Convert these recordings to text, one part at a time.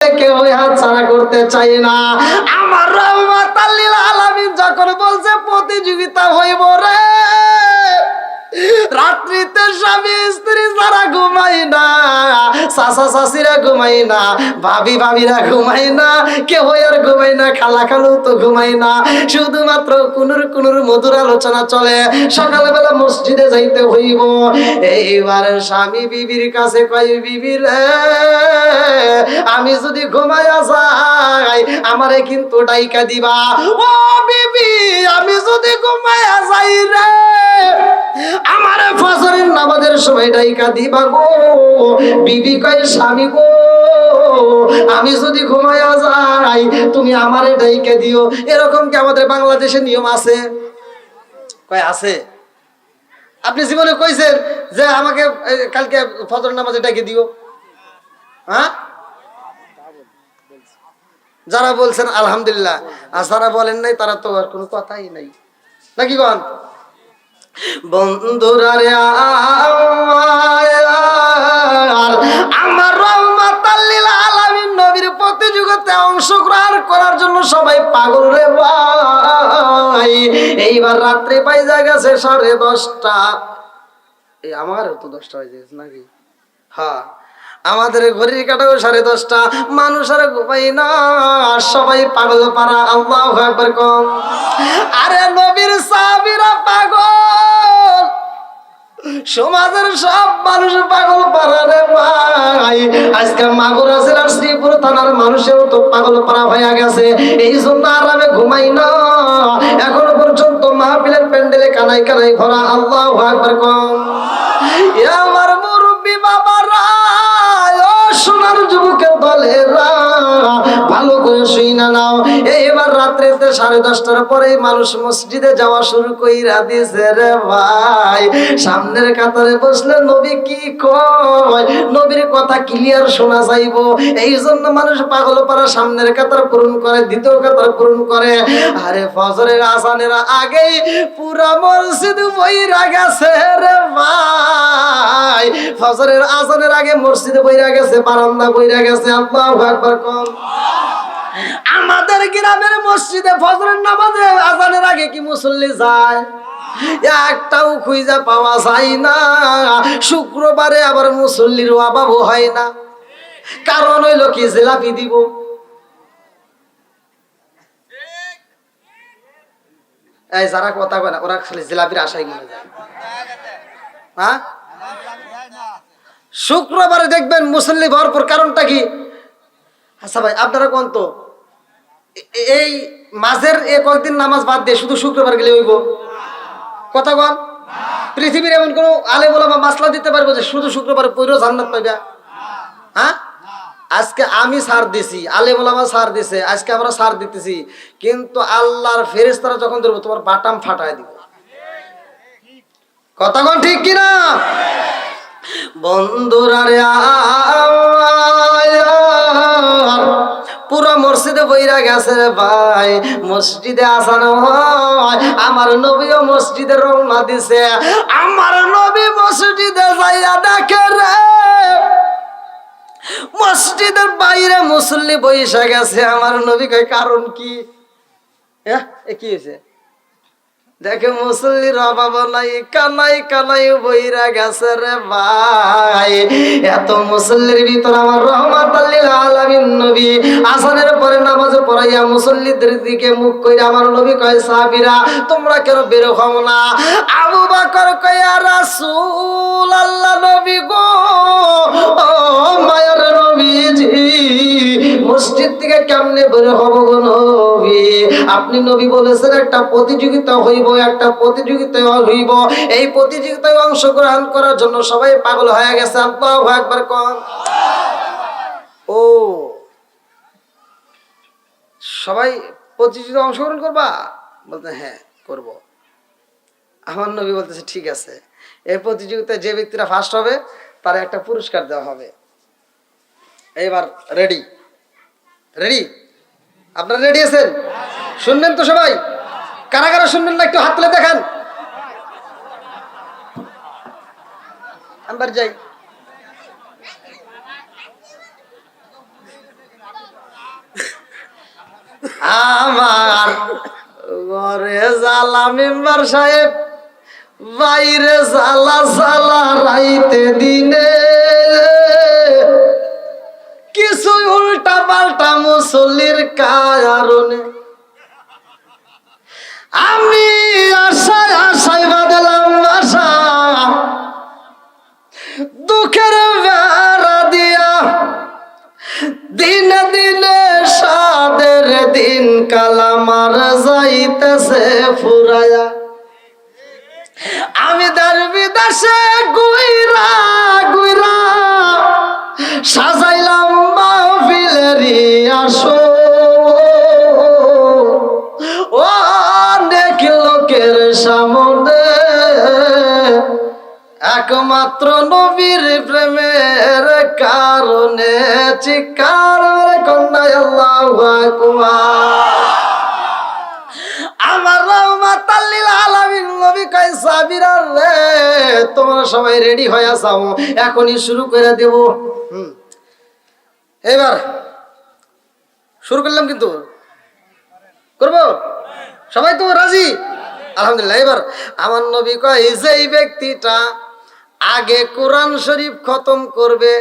কেউ হাত ছাড়া করতে চাই না। আমার রাহমাতাল লিল আলামিন যখন বলছে প্রতিযোগিতা হইব রে, রাত্রিতে স্বামী স্ত্রী যারা ঘুমাই না, চাচা চাচিরা ঘুমাই না, ভাবি ভাবিরা ঘুমাই না, কেউ আর ঘুমাই না, খালা খালু তো ঘুমাই না, শুধুমাত্র কুনুর কুনুর মধুর আলোচনা চলে। সকালবেলা মসজিদে যাইতে হইব। এইবার স্বামী বিবির কাছে কয়, বিবি রে, আমি যদি ঘুমাইয়া যাই আমারে কিন্তু ডাইকা দিবা। ও বিবি, আমি যদি ঘুমাইয়া যাই রে আমারে ফজরের নামাজের সময় ডাইকা দিবা গো। বিবি কয়, স্বামী গো, আমি যদি ঘুমাইয়া যাই তুমি আমারে ডাইকা দিও। এরকম কি আমাদের বাংলাদেশের নিয়ম আছে? কয় আছে। আপনি জীবনে কইছেন যে আমাকে কালকে ফজর নামাজে ডাইকে দিও? হ্যাঁ, যারা বলছেন আলহামদুলিল্লাহ, আর যারা বলেন নাই তারা তো আর কোনো কথাই নাই, নাকি কোন? বন্ধুরা রে, আমার রাহমাতাল লিল আলামিন নবীর প্রতিযোগিতায় অংশগ্রহণ করার জন্য সবাই পাগল রে ভাই। এইবার রাত্রে পাইজা গেছে 10:30। এই আমারও তো 10টা হয়ে গেছে নাকি? হ্যাঁ, আমাদের ঘড়ির কাটাও 10:30। মানুষ আর ঘুমাই না, সবাই পাগল পারা। আল্লাহু আকবার কোন। আরে নবীর সাহাবীরা পাগল, সমাজের সব মানুষ পাগল পারা রে ভাই। আজকে মাগুরা জেলার শ্রীপুর থানার মানুষেও তো পাগল পারা হয়ে গেছে। এই জন্য আরামে ঘুমাই না, এখনো পর্যন্ত মাহফিলের প্যান্ডেলে কানাই কানাই ভরা। আল্লাহু আকবার কোন। আমার মুরব্বী বাবারা, ও সোনার যুবকের দলেরা, ভালো করে শুই না নাও। এইবার রাত্রিতে 10:30টার পরেই মানুষ মসজিদে যাওয়া শুরু কইরা দিছে রে ভাই। সামনের কাতারে বসলে নবী কি কয়, নবীর কথা ক্লিয়ার শোনা যাইবো, এই জন্য মানুষ পাগল পারা সামনের কাতার পূরণ করে, দ্বিতীয় কাতার পূরণ করে। আরে ফজরের আজানের আগেই পুরা মসজিদ বইরা গেছে রে ভাই। ফজরের আজানের আগে মসজিদে বইরা গেছে, বারান্দা বইরা গেছে। আল্লাহু আকবার কোন। আমাদের গ্রামের মসজিদে ফজরের নামাজে আজানের আগে কি মুসল্লি যায়? একটাও খুঁজা পাওয়া যায় না। শুক্রবারে আবার মুসল্লির অভাব হয় না। কারণ হইল কি, জিলাপি দিব। এই যারা কথা কয় না ওরা খালি জিলাপির আশাই মনে যায়। হ্যাঁ, শুক্রবারে দেখবেন মুসল্লি ভরপুর। কারণটা কি? আচ্ছা ভাই, আপনারা কোন তো এই মাঝের কয়েকদিন নামাজ বাদ দিয়ে শুধু শুক্রবার গেলে হইব? কথা বল। পৃথিবীর এমন কোন আলেম ওলামা মাসলা দিতে পারবো যে শুধু শুক্রবারে পড়েও জান্নাত পাইবা? হ্যাঁ, আজকে আমি সার দিছি, আলেম ওলামা সার দিছে, আজকে আমরা সার দিতেছি, কিন্তু আল্লাহর ফেরেশতারা যখন ধরবো তোমার বাটাম ফাটায় দিব। কথা কোন ঠিক কিনা? বন্ধুরা রে, পুরো মসজিদে বইরা গেছে ভাই। মসজিদে আসানো হয়, আমার নবীও মসজিদে রওনা দিছে। আমার নবী মসজিদে যাইয়া দেখে রে, মসজিদের বাইরে মুসল্লি বইসা গেছে। আমার নবী কয়, কারণ কি? কি হয়েছে? দেখে মুসল্লির অভাব নাই, কানাই কানাই বইরা গেছে রে ভাই। এত মুসল্লির ভিতর আমার রাহমাতাল লিল আলামিন নবী আযানের পরে নামাজ পড়াইয়া মুসল্লিদের দিকে মুখ কইরা আমার নবী কয়, সাহাবীরা তোমরা কেন বের হও না? আবু বকর কয়, ইয়া রাসূলুল্লাহ, নবী গো, ও মায়ের নবীজি, মসজিদ থেকে কেমনে বের হব গো নবী? আপনি নবী বলেছেন একটা প্রতিযোগিতা হইব, একটা প্রতিযোগিতা হইব, এই প্রতিযোগিতায় অংশগ্রহণ করার জন্য সবাই পাগল হয়ে গেছে। আল্লাহু আকবার কোন। ও, সবাই প্রতিযোগিতায় অংশগ্রহণ করবা? বলতে হ্যাঁ করব। আমার নবী বলতেছে, ঠিক আছে, এই প্রতিযোগিতায় যে ব্যক্তিরা ফার্স্ট হবে তার একটা পুরস্কার দেওয়া হবে। এবার রেডি? রেডি? আপনারা রেডি আছেন? শুনবেন তো সবাই? কারা কারা শুনবেন না একটু হাত তুলে দেখান। আমরা যাই। আমার ঘরে জ্বালা মেম্বার সাহেব, বাইরে জ্বালা জ্বালা রাইতে দিনে, কিছু উল্টা পাল্টা মুসল্লির কারণে আমি আশায় আশায় বাঁধলাম আশা, দুঃখের বেড়া দিয়া দিনে দিনে সাদের দিন কালামার যাইতেছে ফুরায়া। আমি দেশ বিদেশে গুইরা গুইরা সাজাইলাম মাহফিলেরই আসো, অনেক লোকের সামনে একমাত্র নবীর প্রেমের কারণে চিৎকার কন্যায় আল্লাহু আকবার। আমার রাহমাতাল লিল আলামিন নবী কয় সাহাবীরা রে, তোমরা সবাই রেডি হয়ে যাও, এখনই শুরু করে দেব। এবার শুরু করলাম, কিন্তু করব সবাই তো রাজি? আলহামদুলিল্লাহ। এবার আমার নবী কয় যেই ব্যক্তিটা আগে কোরআন শরীফ খতম করবে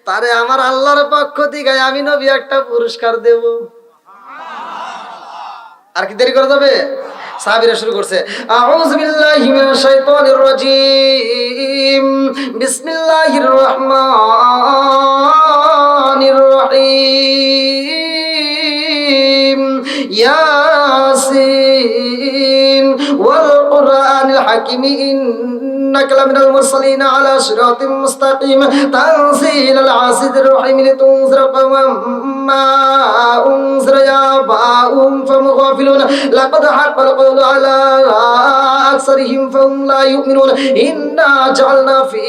তারে আমার আল্লাহর পক্ষ থেকে আমি নবী একটা পুরস্কার দেব। আর কি দেরি করা যাবে? সাহাবীরা শুরু করছে, আউযু বিল্লাহি মিনাশ শাইতানির রাজীম, বিসমিল্লাহির রহমানির রহিম, ইয়াসিন ওয়াল কুরআনিল হাকিম, إنك لمن المرسلين على صراط مستقيم تنزيل العزيز الرحيم لتنذر قوما ما أنذر آباؤهم فهم غافلون لقد حق القول على أكثرهم فهم لا يؤمنون إنا جعلنا في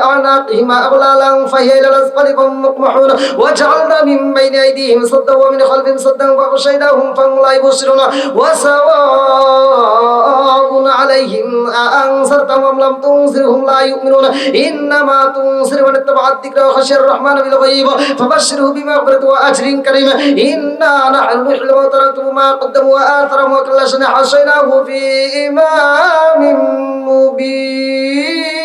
أعناقهم أغلالا فهي إلى الأسفل فهم مقمحون وجعلنا من بين أيديهم سدا ومن خلفهم سدا فغشيناهم فهم لا يبصرون وسواء عليهم أأنذرتهم أم لم تنذرهم لا يؤمنون إنما تنذر من اتبع الذكر وخشي الرحمن بالغيب فبشره بمغفرة وأجر كريم إنا نحن نحيي الموتى ونكتب ما قدموا وآثارهم وكل شيء حصيناه في إمام مبين।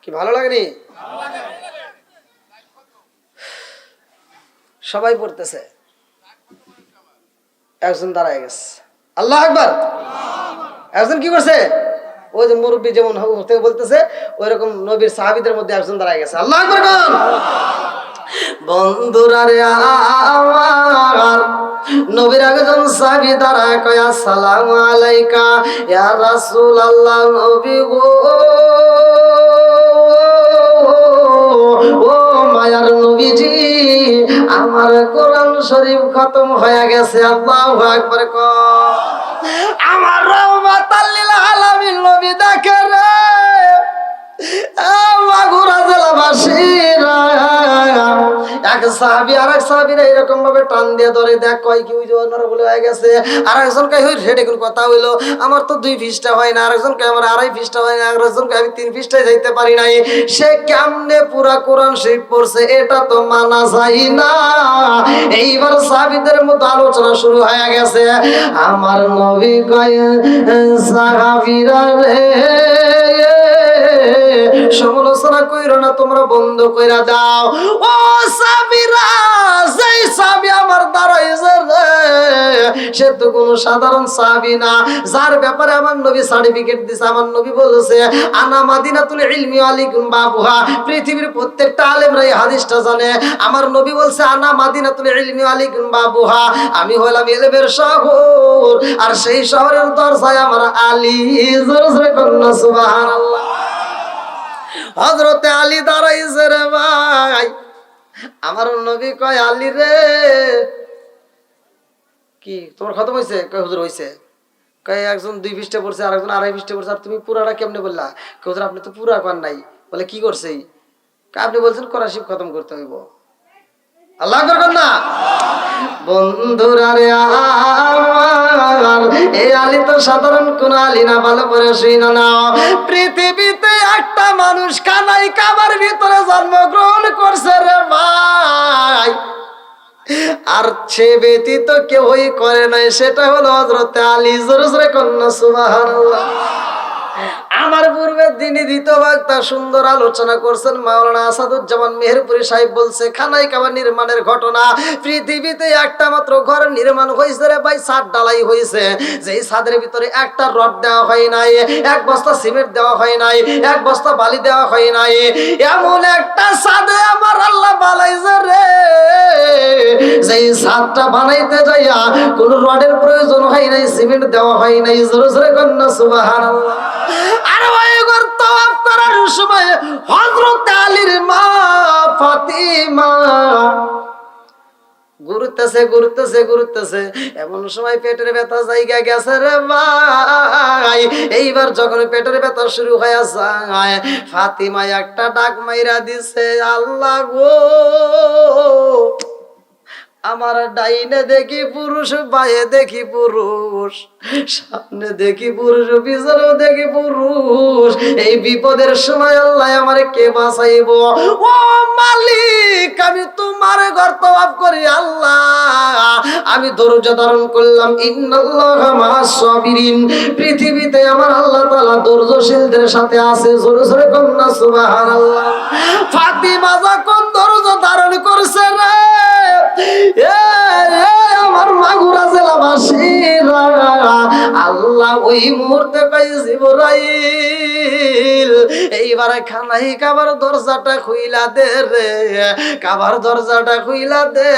কি ভালো লাগেনি? সবাই পড়তেছে, একজন দাঁড়ায় গেছে, আল্লাহু আকবার। একজন কি করছে? ওই যে মুরব্বী যেমন বলতেছে ওইরকম নবীর সাহাবীদের মধ্যে একজন দাঁড়ায় গেছে, আল্লাহু আকবার কোন? বন্ধুরা রে আমার নবীর একজন সাহাবী দাঁড়ায় কয়, আসসালামু আলাইকা ইয়া রাসূলুল্লাহ, নবী গো, ও মায়ার নবীজি, আমার কোরআন শরীফ খতম হয়ে গেছে। আল্লাহু আকবার কর। আমার রাহমাতাল লিল আলামিন নবী দেখে রে, মাগুরা জেলাবাসীরা, এক সাহাবী আর এক সাহাবীরা এরকম ভাবে টান দিয়ে ধরে, দেখ কয় কি ওই যে ওনারা বলে হয়ে গেছে। আর একজন কয় হই রেডে কোন কথা হইলো, আমার তো 2 পৃষ্ঠা হয় না। আর একজন কয় আমার 2.5 পৃষ্ঠা হয় না। আর একজন কয় আমি 3 পৃষ্ঠায় যাইতে পারি নাই। সে কেমনে পুরা কোরআন শরীফ পড়ছে এটা তো মানা যায় না। এইবার সাহাবীদের মধ্যে আলোচনা শুরু হয়ে গেছে। আমার নবী কয়, সাহাবীরা রে, সমালোচনা কইরো না, তোমরা বন্ধ কইরা দাও। ও সাহাবীরা, যেই সাহাবী আমার দাঁড়াইছে রে, সে তো কোনো সাধারণ সাহাবী না, যার ব্যাপারে আমার নবী সার্টিফিকেট দিছে। আমার নবী বলেছে, আনা মাদিনাতুল ইলমি আলাইকুম বাবুহা। পৃথিবীর প্রত্যেকটা আলেমরা এই হাদিসটা জানে। আমার নবী বলছে, আনা মাদিনাতুল ইলমি আলাইকুম বাবুহা, আমি হলাম ইলমের শহর, আর সেই শহরের দরজায় আমার আলী। জোরে জোরে কন্না সুবহানাল্লাহ। হযরতে আলী দাঁড়াইছে রে ভাই। আমার নবী কয়, আলী রে, কি তোমার খতম হইছে? কয় হুজুর হইছে। কয় একজন 2 পৃষ্ঠা পড়ছে, আর একজন 2.5 পৃষ্ঠা পড়ছে, আর তুমি পুরাটা কেমনে বললা? কয় হুজুর আপনি তো পুরা কর নাই। বলে কি করছে? আপনি বলছেন কোরআন শরীফ খতম করতে হইব। আল্লাহ আকবার কর না। বন্ধুরা রে আমার, এই আলী তো সাধারণ কোন আলী না, ভালো করে শুইনা নাও। পৃথিবীতে একটা মানুষ কানাই কাবার ভিতরে জন্মগ্রহণ করছে রে ভাই। আর সে ব্যতীত কেউই করে নাই, সেটা হলো হযরত আলী। জোরে জোরে কন্যা সুবহানাল্লাহ। আমার পূর্বের দিনই দ্বিতীয় বক্তা সুন্দর আলোচনা করছেন মাওলানা আসাদুজ্জামান মেহেরপুরী সাহেব। বলছে খানাই কাবা নির্মাণের ঘটনা। পৃথিবীতে একটা মাত্র ঘর নির্মাণ হয়েছে রে ভাই, ছাদ ঢালাই হয়েছে, যেই ছাদের ভিতরে একটা রড দেওয়া হয় নাই, এক বস্তা সিমেন্ট দেওয়া হয় নাই, এক বস্তা বালি দেওয়া হয় নাই। এমন একটা ছাদে আমার আল্লাহ বানাইছে রে, যেই ছাদটা বানাইতে যাইয়া কোন রডের প্রয়োজন হয় নাই, সিমেন্ট দেওয়া হয় নাই। জোরে জোরে কন্যা সুবহানাল্লাহ। আর ওই ঘর তওয়াফ করার সময় হযরত আলীর মা ফাতিমা ঘুরতেছে, এমন সময় পেটের ব্যথা জায়গা গেছে রে ভাই। এইবার যখন পেটের ব্যথা শুরু হয়ে যায়, ফাতিমা একটা ডাক মাইরা দিছে, আল্লাহ গো, আমার ডাইনে দেখি পুরুষ, বায়ে দেখি পুরুষ, সামনে দেখি পুরুষ, পিছনে দেখি পুরুষ। এই বিপদের সময় আল্লাহ আমারে কে বাঁচাইব? ও মালিক, আমি তোমার ঘর তওয়াফ করি আল্লাহ, আমি ধৈর্য ধারণ করলাম। ইন্নাল্লাহা মা'আস সাবিরিন। পৃথিবীতে আমার আল্লাহ তাআলা ধৈর্যশীলদের সাথে আছে। জোরে জোরে কন্যা সুবহানাল্লাহ। ফাতিমা যখন ধৈর্য ধারণ করছে রে, আমার মাগুরা জেলাবাসীরা, আল্লাহ ওই মুহূর্তে কই জিবরাইল, এইবারে খানাই কাবার দরজাটা খুইলা দে রে, কাবার দরজাটা খুইলা দে,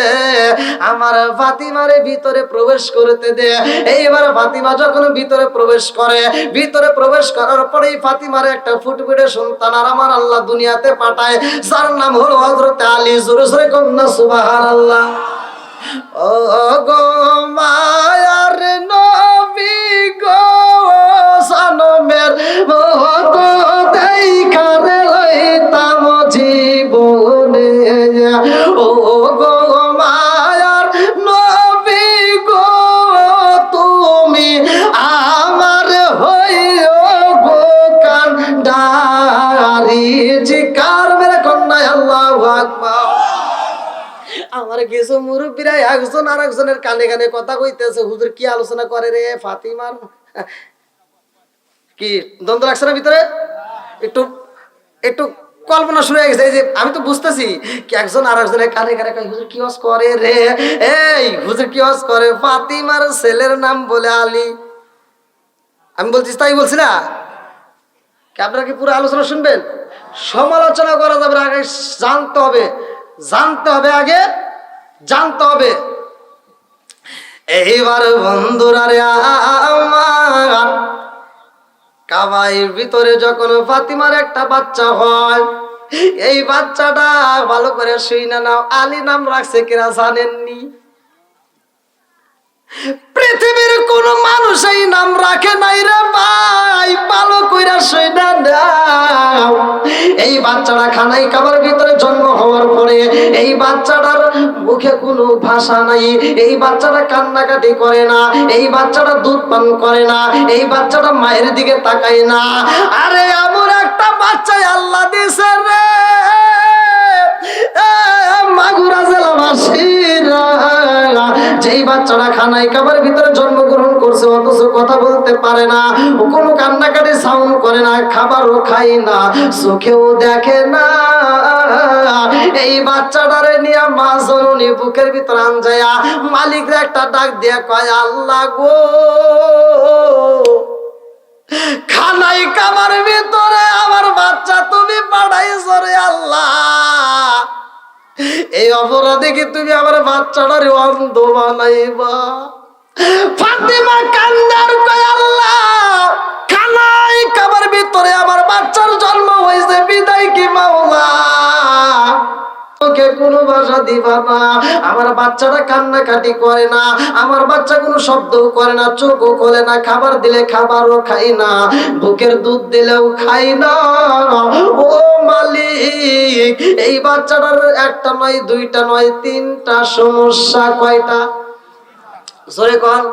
আমার ফাতিমারে ভিতরে প্রবেশ করতে দে। এইবার ফাতিমা যখন ভিতরে প্রবেশ করে, ভিতরে প্রবেশ করার পরেই ফাতিমারে একটা ফুটফুটে সন্তান আর আমার আল্লাহ দুনিয়াতে পাঠায়, যার নাম হলো হযরত আলী। জোরে জোরে কন্যা সুবহানাল্লাহ। ও গো মায়ার নবী গো, সানমের মত দেখারে লইতাম জীবনে। ও গো মায়ার নবী গো, তুমি আমার হইও গো কান্ডারি। জিকার মেরে কন্যা আল্লাহু আকবার। আমার কিছু মুরব্বীরা একজন আর একজনের কানে কানে কথা কইতেছে, হুজুর কি আলোচনা করে রে ফাতিমার? কি দ্বন্দ্ব লাগছে না ভিতরে? একটু একটু কল্পনা শুরু হয়ে গেছে। এই যে আমি তো বুঝতেছি কি একজন আর একজনের কানে কানে কয়, হুজুর কি ওয়াজ করে রে? এই হুজুর কি ওয়াজ করে? ফাতিমার ছেলের নাম বলে আলী। আমি বলছি, তাই বলছি না? আপনারা কি পুরো আলোচনা শুনবেন? সমালোচনা করা যাবে আগে জানতে হবে, জানতে হবে, আগে জানতে হবে। এইবার বন্ধুরা রে আমার, কাবাইর ভিতরে যখন ফাতিমার একটা বাচ্চা হয়, এই বাচ্চাটা ভালো করে শুইনা নাও, আলী নাম রাখছে কিনা জানেননি? পৃথিবীর কোন মানুষ এই নাম রাখে নাই রে ভাই, ভালো কইরা শুইনা নাও। এই বাচ্চাটা খানাই কাবার ভিতরে জন্ম হওয়ার পরে এই বাচ্চাটার মুখে কোনো ভাষা নাই, এই বাচ্চাটা কান্নাকাটি করে না, এই বাচ্চাটা দুধ পান করে না, এই বাচ্চাটা মায়ের দিকে তাকায় না। আরে এমন একটা বাচ্চা আল্লাহ দিছে রে, মাগুরা জেলাবাসীরা, যেই বাচ্চাটা খানাই কাবার ভিতরে জন্মগ্রহণ করছে, অথচ কথা বলতে পারে না, কোনো কান্নাকাটি সাউন্ড করে না, খাবারও খায় না, চোখেও দেখে না। এই বাচ্চাটারে নিয়ে মা জননী বুকের ভিতর আনজায়া মালিকরা একটা ডাক দিয়া কয়, আল্লাহ গো, খানাই কাবার ভিতরে আমার বাচ্চা তুমি পাঠাইছো রে আল্লাহ, এই অপরাধে কি তুমি আমার বাচ্চাটারে অন্ধ বানাইবা? ফাতিমা কান্দার কয়, আল্লাহ, খানাই কাবার ভিতরে আমার বাচ্চার জন্ম হয়েছে, বিদায় কি মাওলা, ওকে কোনো ভাষা দিবা না। আমার বাচ্চাটা কান্নাকাটি করে না, আমার বাচ্চা কোনো শব্দও করে না, চোখও খোলে না, খাবার দিলে খাবারও খাই না, বুকের দুধ দিলেও খাই না। ও মালিক, এই বাচ্চাটার একটা নয়, দুইটা নয়, তিনটা সমস্যা। কয়টা? জোরে কন।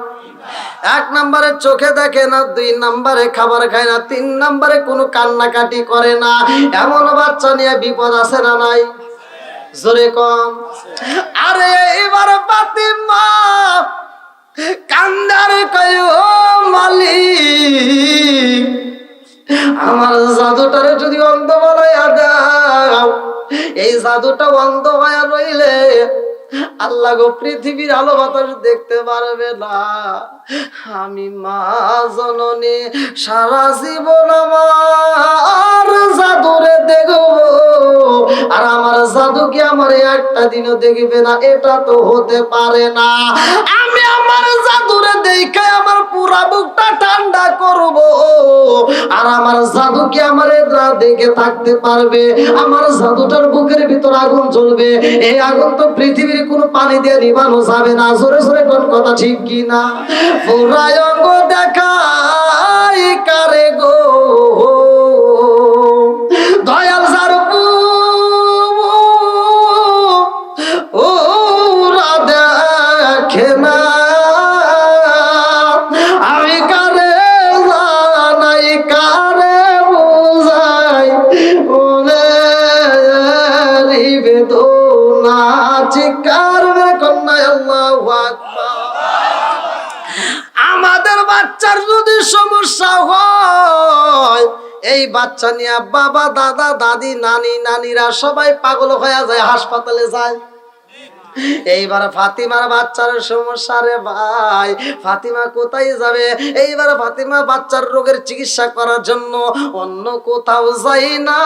এক নম্বরে চোখে দেখে না, দুই নম্বরে খাবার খায় না, তিন নম্বরে কোনো কান্নাকাটি করে না। এমন বাচ্চা নিয়ে বিপদ আছে না নাই? জোরে কম। আরে এবার ফাতিমা কান্দার কয় ও মালিক, আমার জাদুটারে যদি অন্ধ বানাইয়া দাও, এই জাদুটা অন্ধ হয়ে রইলে আল্লাহ গো পৃথিবীর আলো বাতাস দেখতে পারবে না। আমি মা জননী সারা জীবন আমার জাদুরে দেখবো, আর আমার জাদু কি আমার একটা দিনও দেখবে না? এটা তো হতে পারে না। আমি আমার জাদুরে দেখে আমার পুরা বুকটা ঠান্ডা করব, আর আমার জাদু কি আমার দেখে থাকতে পারবে? আমার জাদুটার বুকের ভিতর আগুন জ্বলবে, এই আগুন তো পৃথিবীর কোনো পানি দিয়ে নিভানো যাবে না। জোরে জোরে কোন কথা ঠিক কি না? পুরাই অঙ্গ দেখাই কারে গো, দয়াল যার ওরা দেখে না, আমি কারে জানাই কারে বুঝাই ওরে বেদনা চিৎকার কন্যায় আল্লাহু আকবার। আমাদের বাচ্চার যদি সমস্যা হয়, এই বাচ্চা নিয়ে বাবা দাদা দাদি নানি নানিরা সবাই পাগল হয়ে যায়, হাসপাতালে যায়। এইবার ফাতিমার বাচ্চার সমস্যা রে ভাই, ফাতিমা কোথায় যাবে? এইবার ফাতিমা বাচ্চার রোগের চিকিৎসা করার জন্য অন্য কোথাও যাই না,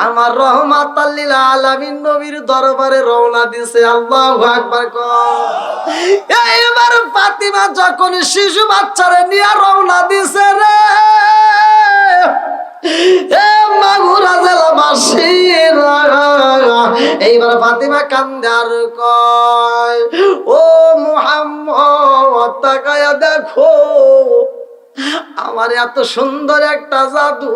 আমার রহমাতাল লিল আলামিন নবীর দরবারে রওনা দিছে। আল্লাহু আকবার কও। এইবার ফাতিমা যখন শিশু বাচ্চারে নিয়ে রওনা দিছে রে, এইবার ফাতিমা কান্দে আর কয় ও মুহাম্মদ তাকায়া দেখো, আমার এত সুন্দর একটা জাদু,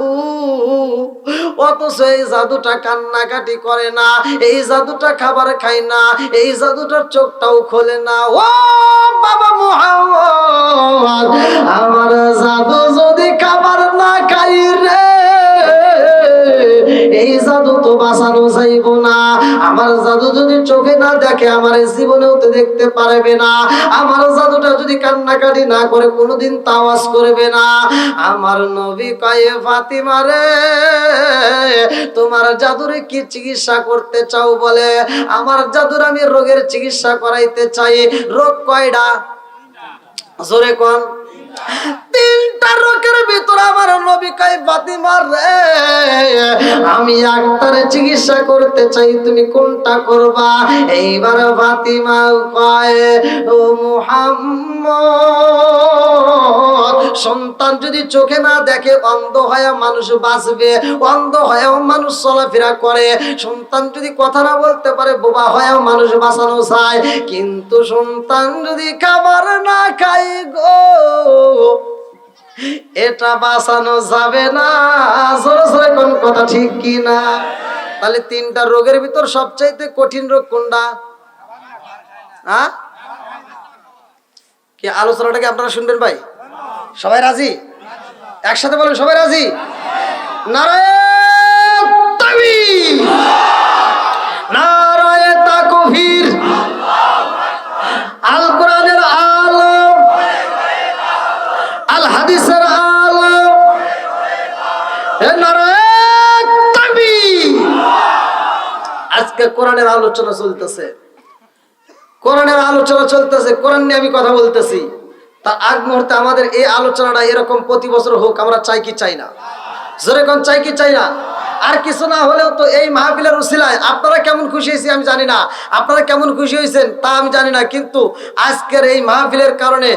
অথচ এই জাদুটা কান্নাকাটি করে না, এই জাদুটা খাবার খায় না, এই জাদুটার চোখটাও খোলে না। ও বাবা মুহাম্মদ, আমার জাদু যদি খাবার না খাই রে, এই জাদু তো বাঁচানো যাইব না। আমার জাদু যদি চোখে না দেখে, আমার জীবনেও তো দেখতে পারবে না। আমার জাদুটা যদি কান্নাকাটি না করে, কোনোদিন তাওয়াজ করবে না। আমার নবী কয় ফাতিমা রে, তোমার জাদুরে কি চিকিৎসা করতে চাও? বলে আমার জাদুর আমি রোগের চিকিৎসা করাইতে চাই। রোগ কয়টা? জোরে কোন? তিনটা রোগের ভিতর আমার নবী কয় ফাতিমা রে, আমি একটারে চিকিৎসা করতে চাই, তুমি কোনটা করবা? এইবার ফাতিমা কয় ও মুহাম্মদ, সন্তান যদি চোখে না দেখে অন্ধ হয়ে মানুষ বাঁচবে, অন্ধ হয়েও মানুষ চলাফেরা করে। সন্তান যদি কথা না বলতে পারে, বোবা হয়েও মানুষ বাঁচানো চায়, কিন্তু সন্তান যদি খাবার না খায় গো, এটা বাঁচানো যাবে না। জোরে জোরে কোন কথা ঠিক কি না? তাহলে তিনটা রোগের ভিতর সবচাইতে কঠিন রোগ কোনটা? হ্যাঁ, কি আলোচনাটা কি আপনারা শুনবেন ভাই? সবাই রাজি? একসাথে বলেন সবাই রাজি? নারায়ে তাকবীর, নারায়ে তাকবীর। আল কোরআনের আলো, আল হাদিসের আলো, নারায়ে তাকবীর। আজকে কোরআনের আলোচনা চলতেছে, কোরআনের আলোচনা চলতেছে, কোরআন নিয়ে আমি কথা বলতেছি। তার আগ মুহূর্তে আমাদের এই আলোচনাটা এরকম প্রতি বছর হোক, আমরা চাই কি চাই না? জোরে কোন চাই কি চাই না? আর কিছু না হলেও তো এই মাহফিলের উসিলায় আপনারা কেমন খুশি হয়েছি আমি জানি না, আপনারা কেমন খুশি হয়েছেন তা আমি জানি না, কিন্তু আজকের এই মাহফিলের কারণে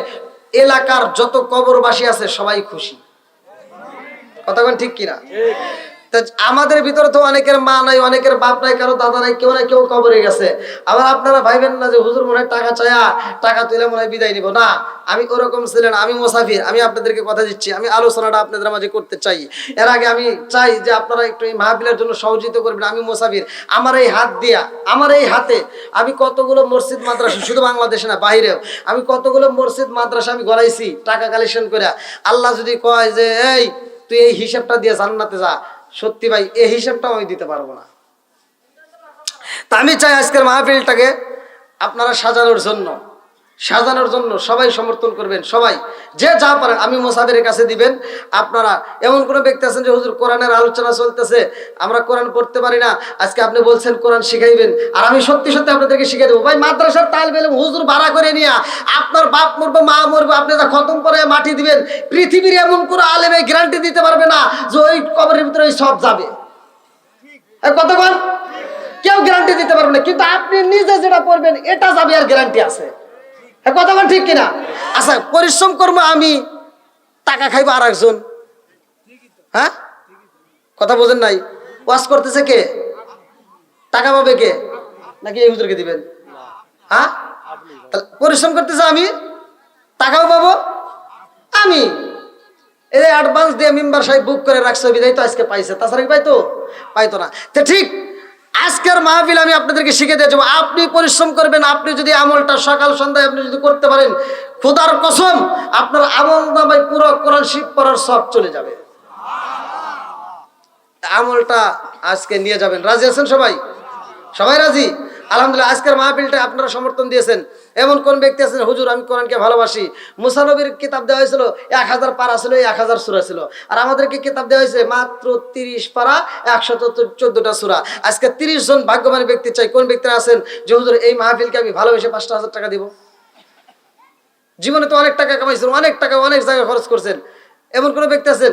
এলাকার যত কবরবাসী আছে সবাই খুশি। কথা কোন ঠিক কিনা? আমাদের ভিতরে তো অনেকের মা নাই, অনেকের বাপ নাই, কারো দাদা নাই, কেউ না কেউ কবরে গেছে। আবার আপনারা ভাইবেন না যে হুজুর মনে হয় টাকা চায়া টাকা তুলে মনে হয় বিদায় নিব। না, আমি ওরকম ছিলেন, আমি মুসাফির। আমি আপনাদেরকে কথা দিচ্ছি, আমি আলোচনাটা আপনাদের মাঝে করতে চাই। এর আগে আমি চাই যে আপনারা একটু এই মাহফিলের জন্য সহযোগিতা করবেন। আমি মুসাফির, আমার এই হাত দিয়া, আমার এই হাতে আমি কতগুলো মসজিদ মাদ্রাসা, শুধু বাংলাদেশে না বাহিরেও, আমি কতগুলো মসজিদ মাদ্রাসা আমি গড়াইছি টাকা কালেকশন করে। আল্লাহ যদি কয় যে এই তুই এই হিসাবটা দিয়ে জান্নাতে যা, সত্যি ভাই এই হিসাবটাও আমি দিতে পারবো না। তা আমি চাই আজকের মাহফিলটাকে আপনারা সাজানোর জন্য সবাই সমর্থন করবেন, সবাই যে যা পারেন। আমি মুসাফিরের কাছে দিবেন। আপনারা এমন কোনো ব্যক্তি আছেন যে হুজুর কোরআনের আলোচনা চলতেছে, আমরা কোরআন পড়তে পারি না, আজকে আপনি বলছেন কোরআন শিখাইবেন, আর আমি সত্যি সত্যি আপনাদেরকে শিখাই দেবো। ভাই মাদ্রাসার তালিব ইলম হুজুর ভাড়া করে নিয়ে আপনার বাপ মরবে মা মরবে, আপনি যা খতম করে মাটি দিবেন, পৃথিবীর এমন কোনো আলেমে গ্যারান্টি দিতে পারবে না যে ওই কবরের ভিতরে ওই সব যাবে। কতক্ষণ কেউ গ্যারান্টি দিতে পারবে না, কিন্তু আপনি নিজে যেটা পড়বেন এটা যাবে, আর গ্যারান্টি আছে। কতক্ষণ ঠিক কিনা? আচ্ছা, পরিশ্রম করবো আমি, টাকা খাইবো আর একজন। হ্যাঁ, কথা বোঝেন নাই? ওয়াজ করতেছে কে? টাকা পাবে কে? নাকি এই হুজুরকে দিবেন? হ্যাঁ, পরিশ্রম করতেছে আমি, টাকাও পাবো আমি। এই অ্যাডভান্স দিয়ে মেম্বার সাহেব বুক করে রাখছে বিদায় তো আজকে পাইছে, তাছাড়া কি পাইতো না। তো ঠিক আজকের মাহফিল আমি আপনাদেরকে শিখে দিয়ে যাবো। আপনি পরিশ্রম করবেন, আপনি যদি আমলটা সকাল সন্ধ্যায় আপনি যদি করতে পারেন, খোদার কসম আপনার আমল নামায় পুরো কোরআন শরীফ পড়ার সব চলে যাবে। আমলটা আজকে নিয়ে যাবেন। রাজি আছেন সবাই? সবাই রাজি? আলহামদুলিল্লাহ। আজকের মাহফিলটা আপনারা সমর্থন দিয়েছেন। এমন কোন ব্যক্তি আছেন হুজুর আমি কোরআনকে ভালোবাসি, মুসা নবীর কিতাব দেওয়া হয়েছিল 1000 পারা ছিল, 1000 সূরা ছিল, আর আমাদেরকে কিতাব দেওয়া হয়েছে মাত্র 30 পারা 114টা সূরা। আজকে 30 জন ভাগ্যবান ব্যক্তি চাই। কোন ব্যক্তিরা আছেন যে হুজুর এই মাহফিলকে আমি ভালোবেসে 5,000 টাকা দিব? জীবনে তো অনেক টাকা কামাইছেন, অনেক টাকা অনেক জায়গায় খরচ করছেন। এমন কোন ব্যক্তি আছেন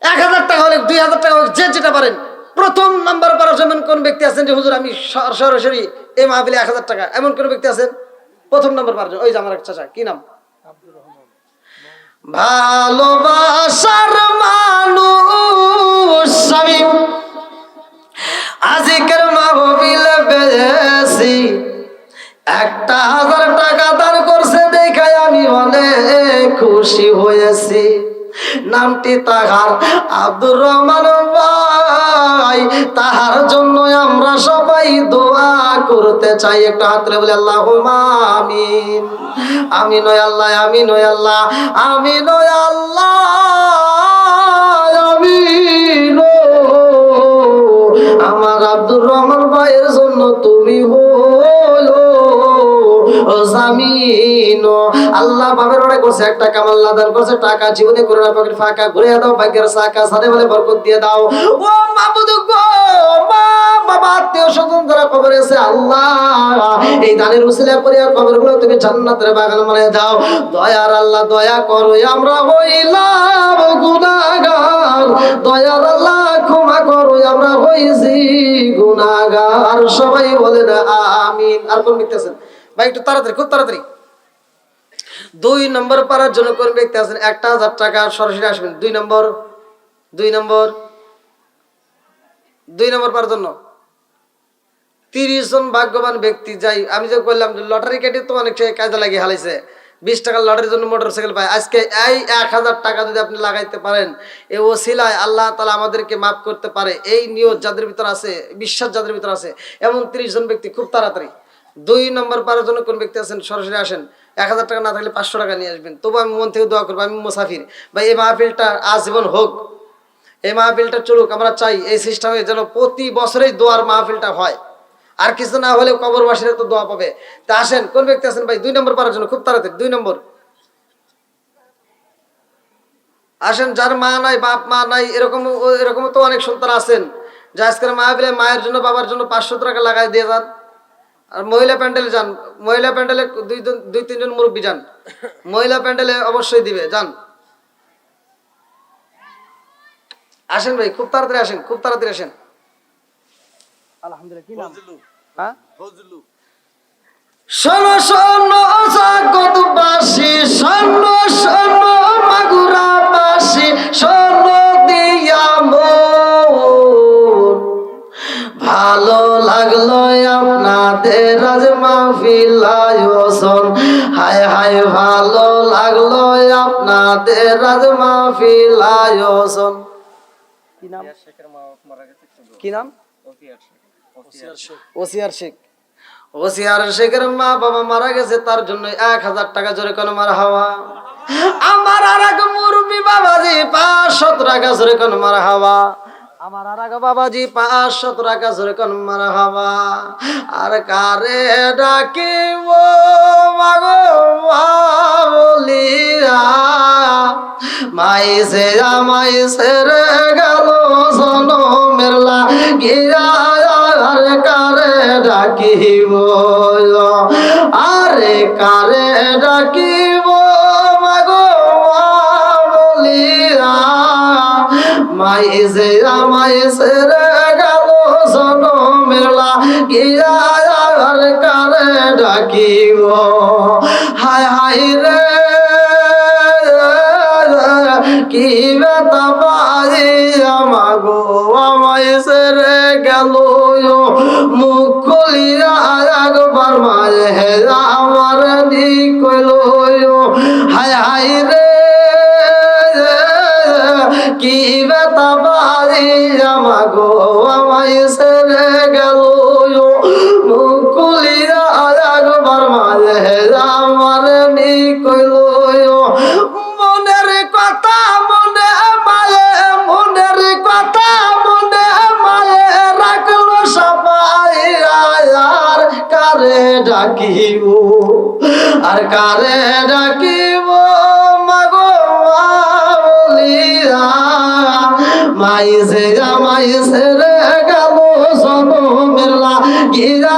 1000 টাকা হলে 2000 টাকা হোক, যে যেটা পারেন প্রথম নাম্বার পাওয়ার জন্য কোন ব্যক্তি আছেন যে হুজুর আমি সরাসরি এই মাহফিলে 1000 টাকা? এমন কোন ব্যক্তি আছেন প্রথম নাম্বার পাওয়ার জন্য? ওই যে আমার এক চাচা, কি নাম? ভালোবাসার মানুষ আমি আজকের মাহফিল পেয়েছি, 1000 টাকা দান করছে দেখায় আমি অনেক খুশি হয়েছি। নামটি তাহার আব্দুর রহমান ভাই, তাহার জন্য আমরা সবাই দোয়া করতে চাই। একটা হাত তুলে বলে আল্লাহুম্মা আমিন। আমিন ওয়া আল্লাহ, আমিন ওয়া আল্লাহ, আমিন ওয়া আল্লাহ, আমিন। আমার আব্দুর রহমান ভাইয়ের জন্য তুমি হলো জামিন। আল্লাহ বাবার অনেক করছে, একটা কামাল দান করছে, টাকা জীবনে করে না পকেট ফাঁকা, ঘুরে দাও ভাগ্যের চাকা, সাথে বলে বরকত দিয়ে দাও। ও মাবুদ গো, মা বাবা আত্মীয় স্বজন যারা কবরে আছে, আল্লাহ এই দানের উসিলা করে কবরগুলো তুমি জান্নাতের বাগান বানিয়ে দাও। দয়ার আল্লাহ দয়া করো, আমরা হইলাম গুনাহগার। দয়ার আল্লাহ ক্ষমা করো, আমরা হইছি গুনাহগার। সবাই বলেন আমিন। আর কোন ব্যক্তি আছেন ভাই একটু তাড়াতাড়ি, খুব তাড়াতাড়ি? 2 নম্বর পারার জন্য কোন ব্যক্তি আছেন 1000 টাকা সরাসরি আসবেন? 2 নম্বর পারার জন্য 30 জন ভাগ্যবান ব্যক্তি যাই। আমি যে বললাম যে লটারি কেটে তো অনেক কাজে লাগিয়ে হালাইছে, 20 টাকার লটারির জন্য মোটরসাইকেল পায়। আজকে এই 1000 টাকা যদি আপনি লাগাইতে পারেন, এই ওসিলায় আল্লাহ তাআলা আমাদেরকে মাফ করতে পারে। এই নিয়ত যাদের ভিতর আছে, বিশ্বাস যাদের ভিতর আছে, এমন 30 জন ব্যক্তি খুব তাড়াতাড়ি। 2 নম্বর পারার জন্য কোন ব্যক্তি আছেন সরাসরি আসেন। 1000 টাকা না থাকলে 500 টাকা নিয়ে আসবেন। তবু আমি মন থেকে দোয়া করবো, আমি মুসাফির ভাই, এই মাহফিলটা আজীবন হোক, এই মাহফিলটা চলুক। আমরা চাই এই সিস্টেমে যেন প্রতি বছরেই দোয়ার মাহফিলটা হয়, আর কিছু না হলে কবরবাসীরা তো দোয়া পাবে। তা আসেন, কোন ব্যক্তি আছেন ভাই 2 নম্বর পারার জন্য? খুব তাড়াতাড়ি 2 নম্বর আসেন। যার মা নাই, বাপ মা নাই, এরকম তো অনেক সন্তান আছেন যে আজকের মাহফিলে মায়ের জন্য বাবার জন্য 500 টাকা লাগাই দিয়ে যান। আর মহিলা প্যান্ডেলে যান, মহিলা প্যান্ডেলে 2-3 জন মুরব্বী যান, মহিলা প্যান্ডেলে অবশ্যই দিবে, যান। আসেন ভাই, খুব তাড়াতাড়ি আসেন, খুব তাড়াতাড়ি আসেন। আলহামদুলিল্লাহ। কি নাম? হ্যাঁ, শোনো শোনো জগৎবাসী, শোনো শোনো মাগুরাবাসী, শোনো দিয়া মন, ভালো লাগলো আপনাদের আজ মাহফিল আয়োজন। হায় হায় ভালো লাগলো আপনাদের আজ মাহফিল আয়োজন। কি নাম? কি নাম? ওসিয়ার শেখ। ওসিয়ার শেখের মা বাবা মারা গেছে, তার জন্য 1000 টাকা জোরে কোন মার হাওয়া। আমার আর এক মুরব্বি বাবাজি 500 টাকা জোরে কোন মার হাওয়া। আমার আর আগে বাবাজি 500 টাকা জোরে কোন মারহাবা। আর কারে ডাকিব মাগো বলিয়া, মাইসে আমাইসে রে গেল জনমের লাগিয়া। আর কারে ডাকিব, আরে কারে ডাকিব মাগো বলিয়া, মাইসে আমাইসে রে গেল জনমের লাগিয়া। আর কারে ডাকিব, হায় হায় রে কি ব্যথা পাই আমাগো আমায় সেরে গেল মুখ খুলিয়া একবার মায়ে হে আমার কইল, হায় হায় রে কি ব্যথা পাই আমাগো আমায় সেরে গেল মুখ খুলিয়া একবার মায়ে হে আমার কইল। মনের কথা মনে মায়ে, মনের কথা মনে মায়ে রাখলো সবাই। আর কারে ডাকিব, আর কারে ডাকিব মাগো বলিয়া, মাইসে মাইসে রে গেল জনমের লাগিয়া।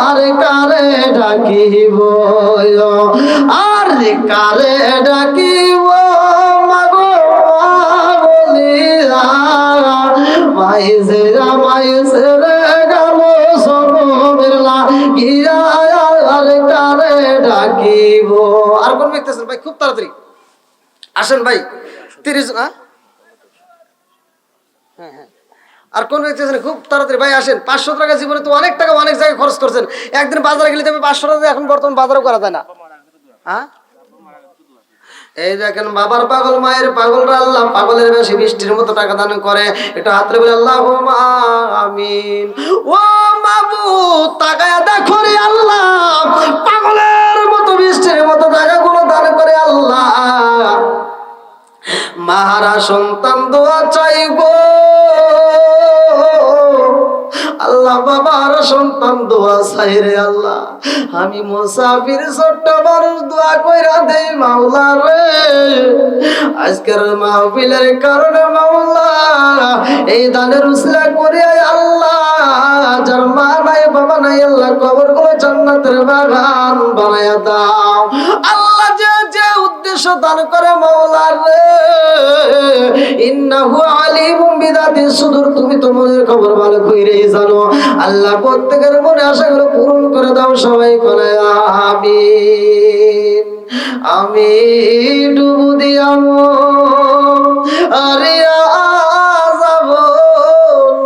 আর কারে ডাকিব, আর কারে ডাকিব মাগো বলিয়া, মাইসে মাইসে রে গেল জনমের লাগিয়া। আর কারে ডাকিব। আর কোন ব্যক্তি আছেন ভাই? খুব তাড়াতাড়ি আসেন ভাই। 30 না? হ্যাঁ হ্যাঁ। আর কোন ব্যক্তি আছেন? খুব তাড়াতাড়ি ভাই আসেন। 500 টাকা জীবনে তো অনেক টাকা অনেক জায়গায় খরচ করছেন। একদিন বাজারে গেলে তবে 500 টাকা এখন বর্তমান বাজারও করা যায় না। হ্যাঁ, এই দেখেন বাবার পাগল মায়ের পাগলরা আল্লাহ পাগলের বেশি বৃষ্টির মতো টাকা দান করে। এটা হাত বলে আল্লাহুম্মা আমিন। ও মাবুদ তাকায়া দেখো রে আল্লাহ, পাগলের মতো বৃষ্টির মতো টাকাগুলো দান করে আল্লাহ। মাহারা সন্তান দোয়া চাইবো আল্লাহ, বাবার সন্তান দোয়া চাই রে আল্লাহ। আমি মুসাফির ছোট্ট মানুষ দোয়া কইরা দেই মাওলা রে। আজকের মাহফিলের কারণে মাওলা এই দানের উসিলা করে আল্লাহ, যার মা নাই বাবা নাই আল্লাহ কবরগুলো জান্নাতের বাগান বানায়া দাও আল্লাহ। যে যে উদ্দেশ্য দান করে মাওলা রে, ইন্নাহু আলিমুম বিযাতিস সুদূর, তুমি তো মনের খবর ভালো কইরেই জানো আল্লাহ। প্রত্যেকের মনে আশাগুলো পূরণ করে দাও, সবাই করে আমিন। আমি ডুবু দিয়ামো আরে যাব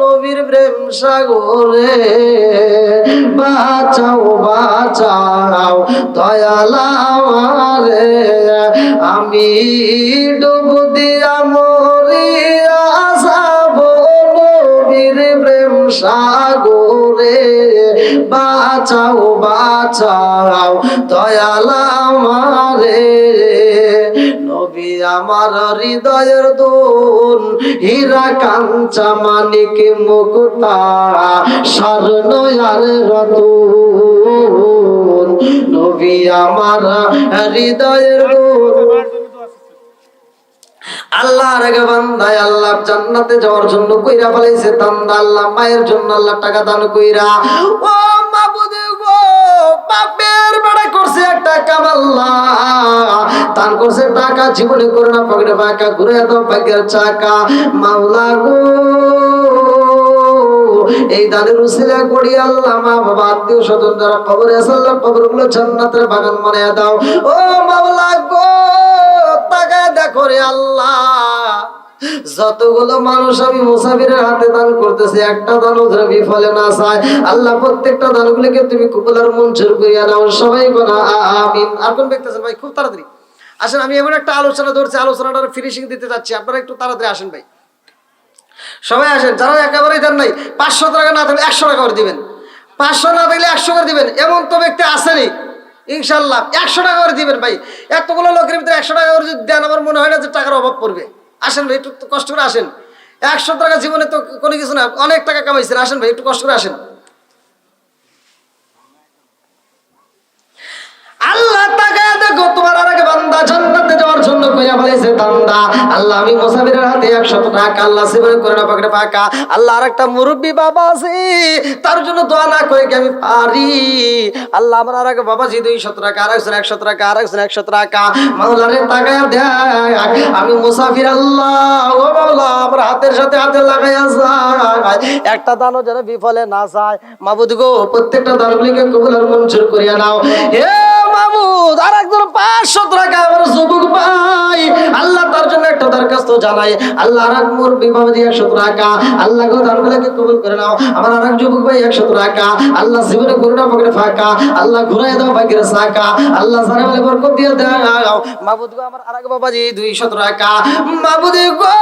নবীর প্রেম সাগরে, বাঁচাও বাঁচাও দয়াল আমারে। আমি ডুবু দিয়া মরিয়া যাব নবীর প্রেম সাগরে, বাঁচাও বাঁচাও দয়াল আমারে। নবী আমার হৃদয়ের দোন, হীরা কাঞ্চা মানিক মুক্তা স্বর্ণ আর রতন। নবী আমার হৃদয়ের দোন। আল্লাহর আগে বান্দায় আল্লাহ জান্নাতে যাওয়ার জন্য কইরা ফেলাইছে তান্দা। আল্লাহ মায়ের জন্য আল্লাহ টাকা দান কইরা, ও মাবুদ গো বাপের বেড়া করছে একটা কাম আল্লাহ দান করছে টাকা, জীবনে করে না পকেটে ফাঁকা, ঘুরে দাও ভাগ্যের চাকা মাওলা গো। এই দানের উসিলা করি আল্লাহ মা বাবা আত্মীয় স্বজন যারা কবরে আছে আল্লাহ কবরগুলো জান্নাতের বাগান বানায়া দাও। ও মাওলা গো তাকায় দেখো রে আল্লাহ, যতগুলো মানুষ আমি মুসাফিরের হাতে দান করতেছি একটা দানও যেন বিফলে না যায় আল্লাহ। প্রত্যেকটা দানগুলোকে তুমি কবুল আর মঞ্জুর করিয়া নাও, সবাই বলা আমিন। আর কোন ব্যক্তি আছেন ভাই? খুব তাড়াতাড়ি আসেন। আমি এমন একটা আলোচনা ধরছি, আলোচনাটার ফিনিশিং দিতে যাচ্ছি, আপনারা একটু তাড়াতাড়ি আসেন ভাই, সবাই আসেন। যারা একেবারেই দেন নাই 500 টাকা না থাকলে 100 টাকা করে দিবেন, 500 না থাকলে 100 করে দিবেন, এমন তো ব্যক্তি আসেনি ইনশাল্লাহ 100 টাকা করে দিবেন ভাই। এতগুলো লোকের ভিতরে 100 টাকা করে যদি দেন আমার মনে হয় না যে টাকার অভাব পড়বে। আসেন ভাই, একটু কষ্ট করে আসেন, 100 টাকা জীবনে তো কোনো কিছু না, অনেক টাকা কামাইছেন, আসেন ভাই একটু কষ্ট করে আসেন। আল্লাহ তাকায়া দেখো তোমার আর এক বান্দা জান্নাতে যাওয়ার জন্য কইরা ফেলেছে দান্দা। আল্লাহ আমি মুসাফিরের হাতে 100 টাকা আল্লাহ সিবরে করে না পকেটে ফাঁকা। আল্লাহ আর একটা মুরব্বী বাবা আছে, তার জন্য দোয়া না করে কি আমি পারি? আল্লাহ আমার আর এক বাবাজি 200 টাকা, আর একজন 100 টাকা, আর একজন 100 টাকা। মাওলারে তাকায়া দেখ আমি মুসাফির, আল্লাহ ও মাওলা আমার হাতের সাথে হাতে লাগাইয়া যায়, একটা দানও যেন বিফলে না যায়। মাবুদ গো প্রত্যেকটা দানগুলিকে কবুল আর মঞ্জুর করিয়া নাও। হে মাবুদ আর একজন 500 টাকা আমার যুবক ভাই, আল্লাহ তার জন্য একটা দরখাস্ত জানাই। আল্লাহ আর এক মুরব্বী বাবাজি 100 টাকা, আল্লাহ গো দানগুলোকে কবুল করে নাও। আমার আর এক যুবক ভাই 100 টাকা, আল্লাহ জীবনে করুণা পকেটে ফাঁকা, আল্লাহ ঘুরাই দাও ভাগ্যের চাকা, আল্লাহ সারা বলে বরকত দিয়ে দাও। মাবুদ গো আমার আর এক বাবাজি 200 টাকা, মাবুদ গো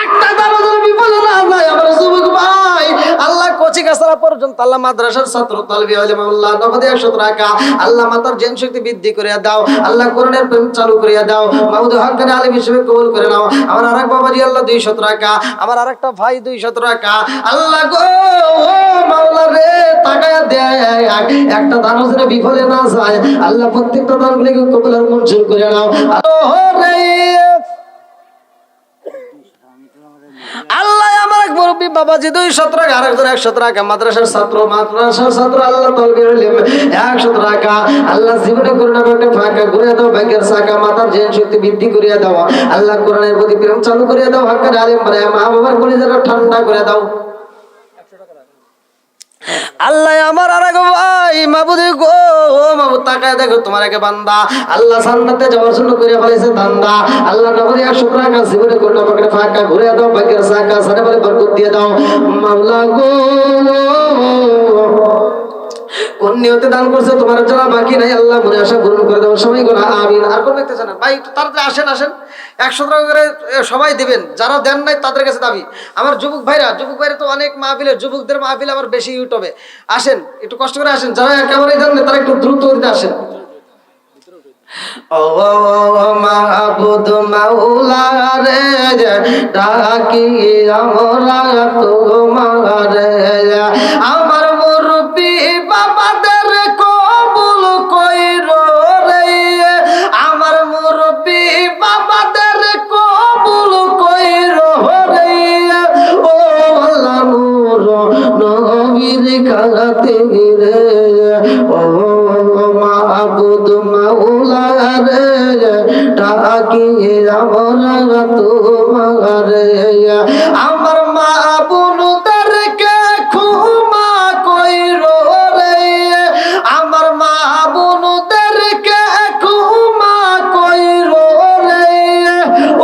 একটা দানও যেন বিফলে না যায় আমার যুবক ভাই। আল্লাহ কচি কাছারা পর্যন্ত আল্লাহ মাদ্রাসার ছাত্র তালবি আলেম আল্লাহ নগদে 100 টাকা, আল্লাহ মাতার জ্ঞান শক্তি বৃদ্ধি করে দাও, আল্লাহ কোরআনের প্রেম চালু করে দাও। মাহমুদ হকের আলিম হিসেবে কবুল করে নাও। আমার আরেক বাবাজি আল্লাহ 200 টাকা, আমার আরেকটা ভাই 200 টাকা, আল্লাহ গো ও মাওলা রে তাকায়া দেয় একটা দানও যেন বিফলে না যায়। আল্লাহ প্রত্যেকটা দানগুলিকে কবুল আর মঞ্জুর করে নাও। আল্লাহ আমার এক মুরব্বী বাবাজি 200 টাকা, আর একজন 100 টাকা, মাদ্রাসার ছাত্র আল্লাহ তালবীর ইলম 100 টাকা, আল্লাহ জীবনে করুণা করে ফাঁকা ঘুরে দাও ভাগ্যের চাকা, মাতার জ্ঞান শক্তি বৃদ্ধি করিয়া দাও, আল্লাহ কোরআনের প্রতি প্রেম চালু করিয়া দাও, হকের আলেম বানায়া মা বাবার কলিজাটা ঠান্ডা করে দাও। আল্লাহ আমার আর এক ভাই মাবুদ গো মাবুদ তাকায় দেখো তোমার এক বান্দা আল্লাহ জান্নাতে যাওয়ার জন্য করে ফেলেছে দান্দা। আল্লাহ নবী 100 টাকা জীবনে কোটা পকেটে ফাঁকা ঘুরে দাও ভাগ্যের চাকা, সারে বলে বরকত দিয়ে দাও। মাওলা গো কোন নিয়তে দান করছে তোমার যারা বাকি নাই আল্লাহ মনে আশা পূরণ করে দাও। সবাই গোনা আমিন। আর কোন ব্যক্তি জানেন ভাই একটু তাড়াতাড়ি আসেন 100 টাকা করে সবাই দিবেন, যারা দেন নাই তাদের কাছে দাবি। আমার যুবক ভাইরা তো অনেক মাহফিলের যুবকদের মাহফিল আবার বেশি ইউটিউবে আসেন, একটু কষ্ট করে আসেন, যারা একেবারেই দেন না তারা একটু দ্রুত আসেন। ও মাহবুদ মাওলা রে ডাকি আমরা তোমারে, আমার মুরব্বি বাবাদের কবুল কইরো রে, আমার মুরব্বি বাবাদের কবুল কইরো রে, ও আল্লাহ নূর নবীর খাতিরে, ও মাহবুদ মাওলা রে ডাকি আমরা তোমারে, আমার মা বোনদেরকে ক্ষমা কইরো রে, আমার মা বোনদেরকে ক্ষমা কইরো রে,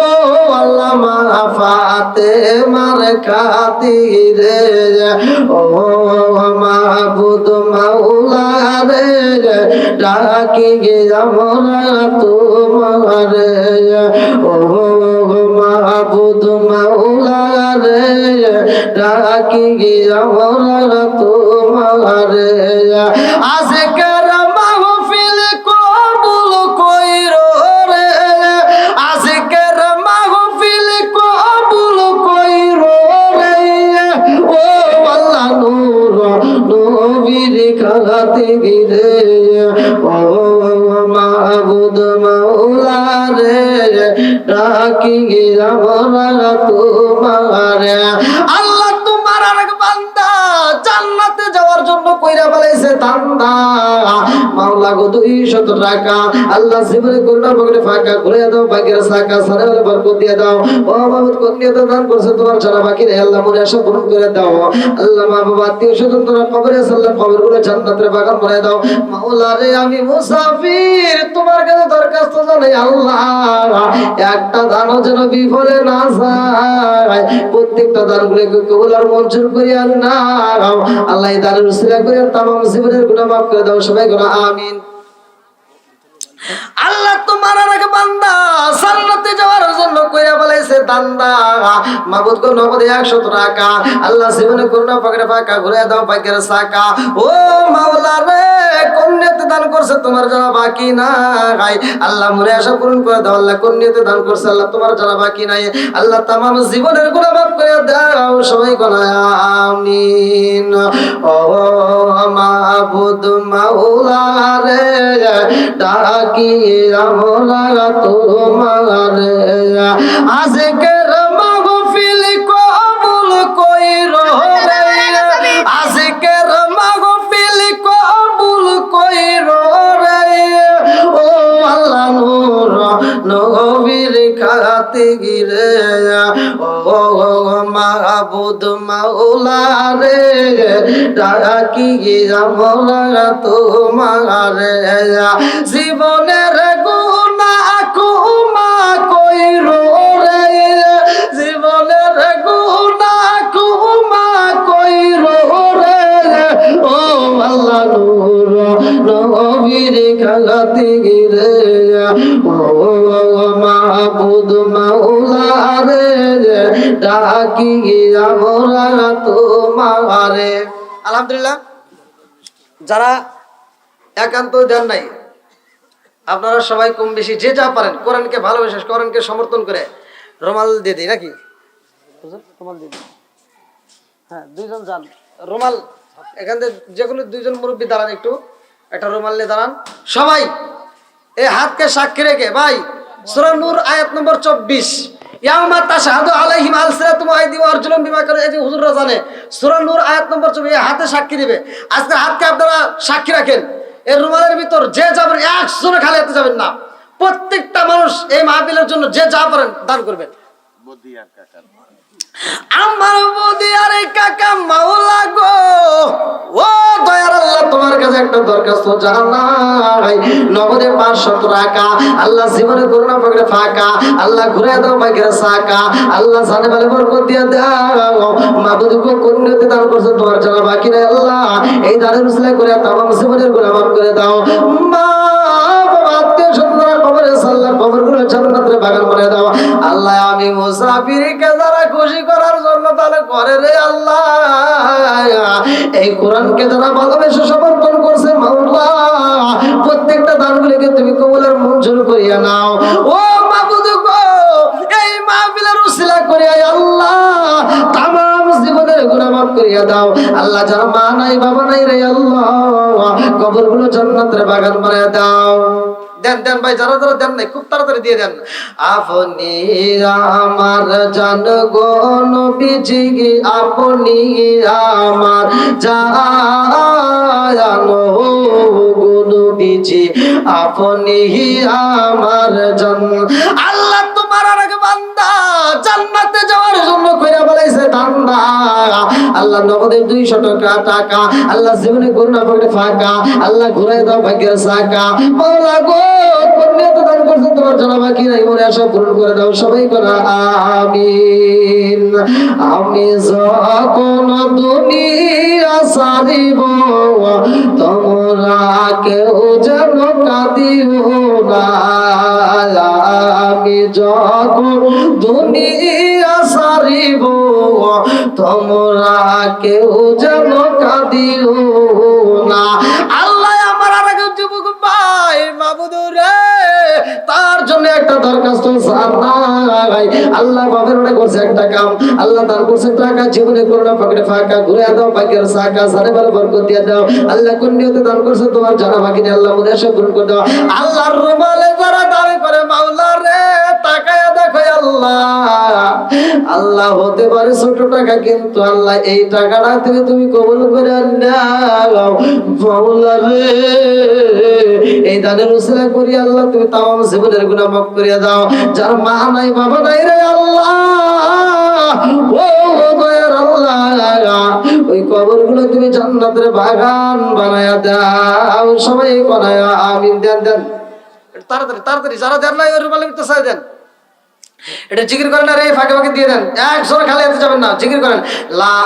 ও আল্লাহ মা ফাতেমার খাতিরে, ও মাহবুদ মাওলা রে ডাকি আমরা তোমারে, ও মাহবুদ মাওলা রে ডাকি আমরা তোমারে, আজকের মাহফিল কবুল কইরো রে, আজকের মাহফিল কবুল কইরো রে, ও আল্লাহ নূর নবীর খাতিরে, ও মাহবুদ মাওলা রে ডাকি আমরা তোমারে। আল্লাহ তোমার আরেক বান্দা জান্নাতে যাওয়ার জন্য কইরা ফেলাইছে দান্দা। মাওলা গো 200 টাকা, আল্লাহ জীবনে করুণা পকেটে ফাঁকা ঘুরে দাও ভাগ্যের চাকা, সারা বলে বরকত দিয়ে দাও। ও মাহবুদ কোন নিয়তে দান করছে তোমার ছাড়া বাকি নেই, আল্লাহ মনে আশা পূরণ করে দাও। আল্লাহ মা বাবা আত্মীয় স্বজন তোমরা কবরে আল্লাহ কবরগুলো জান্নাতের বাগান বানায় দাও। মাওলা রে আমি মুসাফির তোমার কাছে দরখাস্ত জানাই, আল্লাহ একটা দানও যেন বিফলে না যায়, প্রত্যেকটা দানগুলোকে কবুল আর মঞ্জুর করিয়া নাও। আল্লাহ এই দানের উসিলা করে তামাম জীবনের গুনাহ মাফ করে দাও। সবাই বলো আমিন। আল্লাহ তোমার আর এক বান্দা জান্নাতে যাওয়ার জন্য কইরা বলেছে দান্দা। মাবুদ গো নগদে 100 টাকা, আল্লাহ জীবনে করুণা পকেটে ফাঁকা ঘুরে দাও ভাগ্যের চাকা, ও মাওলা রে কোন নিয়তে দান করছে তোমার জানা বাকি নাই। আল্লাহ মনে আশা পূরণ করে দাও। আল্লাহ কোন নিয়তে দান করছে আল্লাহ তোমার জানা বাকি নাই। আল্লাহ তামাম জীবনের গুনাহ মাফ করে দাও। সবাই বলে আমিন। ও মাবুদ মাওলা রে ডাকি আমরা তোমার আজকের মাহফিল কবুল কইরো রে আজকের মাহফিল কবুল কইরো রে ও আল্লাহ নূর নবীর খাতিরে ও মাবুদ মাওলা রে ডাকি আমরা তোমার জীবনের গুনাহ ক্ষমা কইরো রে জীবনের গুনাহ ক্ষমা কইরো রে ও আল্লাহ নূর নবীর খাতিরে ও মাবুদ মাওলা রে ডাকি আমরা তোমারে। আলহামদুলিল্লাহ, যারা একান্ত দেন নাই আপনারা সবাই কম বেশি যে যা পারেন কোরআনকে ভালোবেসে কোরআনকে সমর্থন করে রুমাল দিয়ে দিই নাকি রুমাল দিয়ে দিই। হ্যাঁ, দুইজন যান রুমাল এখান থেকে যে কোনো দুইজন মুরব্বী দাঁড়ান, একটু একটা রুমাল নিয়ে দাঁড়ান সবাই। এই হাতকে সাক্ষী রেখে ভাই সূরা নূর আয়াত নম্বর 24 ইয়াউমা তাশহাদু আলাইহিম আলসিনাতুহুম ওয়া আইদিহিম ওয়া আরজুলুহুম বিমা কানু। এই যে হুজুররা জানে সূরা নূর আয়াত নম্বর 24 হাতে সাক্ষী দিবে। আজকে হাতকে আপনারা সাক্ষী রাখেন। এই রুমালের ভিতর যে যাবেন একজনে খালি হাতে যাবেন না, প্রত্যেকটা মানুষ এই মাহফিলের জন্য যে যা পারেন দান করবেন। আমার বদিয়ার কাকা মাওলা গো ও দয়ার আল্লাহ তোমার কাছে একটা দরখাস্ত জানাই। নগদে 500 টাকা আল্লাহ জীবনে করুণা পাকড়ে ফাঁকা আল্লাহ ঘুরে দাও পাকড়ে সাকা আল্লাহ জানে বলে বরকত দিয়ে দাও। মাবুদ গো কোন নিয়তে দান করছে তোমার জানা বাকি নাই। আল্লাহ এই দানের উসিলা করে তামাম জীবনের গুনাহ মাফ করে দাও। মা বাবা আত্মীয় স্বজনরা কবরে সাল্লাহ কবরগুলো জান্নাতের বাগান বানিয়ে দাও। আল্লাহ আমি মুসাফিরকে যারা খুশি করার জন্য তাহলে করে রে আল্লাহ এই কোরআনকে যারা ভালোবেসে সমর্থন করছে মাওলা প্রত্যেকটা দানগুলোকে তুমি কবুল আর মঞ্জুর করিয়া নাও। ও মাবুদ গো এই মাহফিলের উসিলা করিয়া আল্লাহ তামাম জীবনের গুনাহ মাফ করিয়া দাও। আল্লাহ যারা মা নাই বাবা নাই রে আল্লাহ কবরগুলো জান্নাতের বাগান বানিয়ে দাও। দেন দেন ভাই, যারা যারা দেন নাই খুব তাড়াতাড়ি দিয়ে দেন। আপনি আমার জান গো নবীজি আপনি আমার জান গো নবীজি আপনি আমার জান। আল্লাহ তোমার আর এক বান্দা জান্নাতে যাওয়ার জন্য কইরা বলাইছে ধান্দা। আল্লাহ নগদের 200 টাকা আল্লাহ জীবনে করুণা পাকড়ে ফাঁকা আল্লাহ ঘুরাই দাও ভাগ্যের চাকা। মাওলা গো কোন নিয়তে দান করছে তোমার জানা বাকি নাই, মনে আশা পূরণ করে দাও। সবাই বলা আমিন। আমি যখন দুনিয়া ছাড়িব তোমরা কেউ যেন কাঁদিও না। আমি যখন দুনিয়া ছাড়িব তোমরা কেউ যেন কাঁদিও না। আল্লাহ আমার আর এক যুবক ভাই মাবুদ রে তার জন্য একটা দরখাস্ত জানাই। আল্লাহ বাবার মনে করছে একটা কাম আল্লাহ দান করছে টাকা জীবনে করোনা পাকড়ে ফাঁকা ঘুরে দাও পাকের সাকা সারে বলে বরকত দিয়ে দাও। আল্লাহ কোন নিয়তে দান করছে তোমার জানা বাকি নেই, আল্লাহ মনে আশা পূরণ করে দাও। আল্লাহর রুমালে যারা দান করে মাওলা রে তাকায়া দেখো আল্লাহ আল্লাহ হতে পারে ছোট টাকা কিন্তু আল্লাহ এই টাকাটা থেকে তুমি কবুল করে নাও মাওলা রে। এই দানের উসিলা করি আল্লাহ তুমি তামাম জীবনের গুনাহ মাফ করিয়া দাও। যার মা নাই বাবা নাই রে আল্লাহ ও দয়ার আল্লাহ ওই কবরগুলো তুমি জান্নাতের বাগান বানায়া দাও। সবাই কোনায়া আমিন। দেন দেন তাড়াতাড়ি তাড়াতাড়ি, যারা দেন নাই ওই রুমালের ভিতরে চাই দেন। এটা জিকির করেন আর এই ফাঁকে ফাঁকে দিয়ে দেন, একজনে খালি হাতে যাবেন না। জিকির করেন লা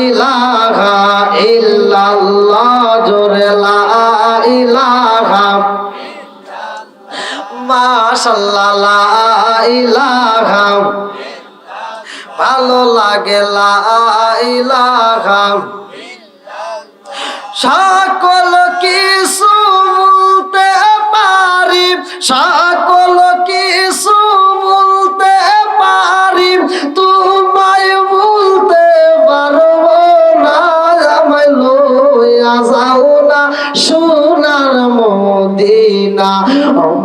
ইলাহা ইল্লাল্লাহ জোরে লা ইলাহা মাশাআল্লাহ লা ইলাহা ভালো লাগে লা ইলাহা সকল কি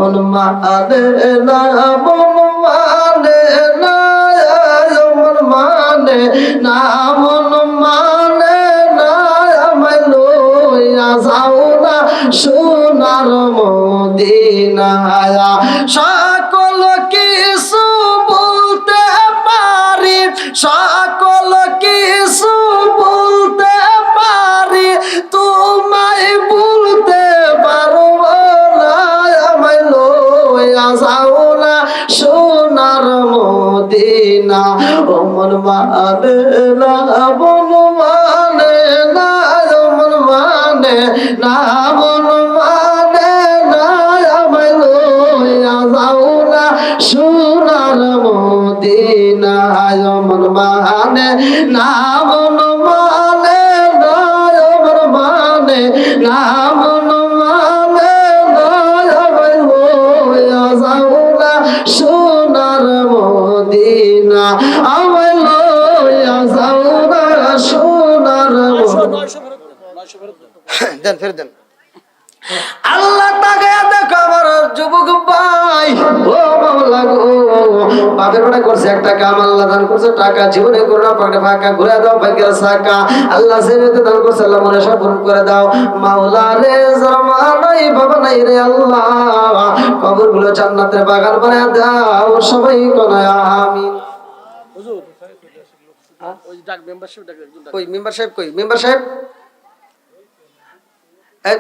মন মানে না, মন মানে না, মন মানে না, মন মানে না, আমায় লইয়া যাও না সোনার মদিনায়। সকল কিছু বলতে পারি, সকল কিছু বলতে পারি, তোমায় বলতে পারবো না, আমায় লইয়া যাও না সোনার মদিনা। ও মন মানে না, মন মানে না, মন মানে না, মন মানে না, আমায় লইয়া যাও না সোনার মদিনা। মন মানে না, মন মানে না, মন মানে না, মন মানে না, আমায় লইয়া যাও না সোনার মদিনা, আমায় লইয়া যাও না সোনার দেন ফের দেন। আল্লাহ তাকায়া দেখো আমার যুবক ভাই, ও মাওলা গো, বাপের বেটা করছে একটা কাম, আল্লাহ দান করছে টাকা, জীবনে করোনা পাকড়ে ফাঁকা ঘুরে দাও ভাগ্যের সাকা। আল্লাহ সেবেতে দান করছে, আল্লাহ মনে সব পূরণ করে দাও। মাওলা রে যারা মা নাই বাবা নাই রে আল্লাহ, কবর গুলো জান্নাতের বাগান বানায় দাও, সবাই কোনায় আমিন। হুজুর ওই ডাক মেম্বারশিপ ডাক, কই মেম্বার সাহেব, কই মেম্বার সাহেব?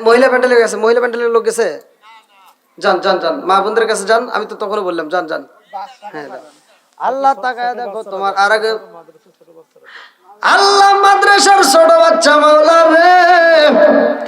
মহিলা প্যান্ডেলে গেছে, মহিলা প্যান্ডেলের লোক গেছে, যান যান যান, মা বোনদের কাছে যান, আমি তো তখনও বললাম যান যান। হ্যাঁ আল্লাহ তাকায় দেখো তোমার আর আগে আল্লাহ মাদ্রাসার ছোট বাচ্চা মাওলা রে,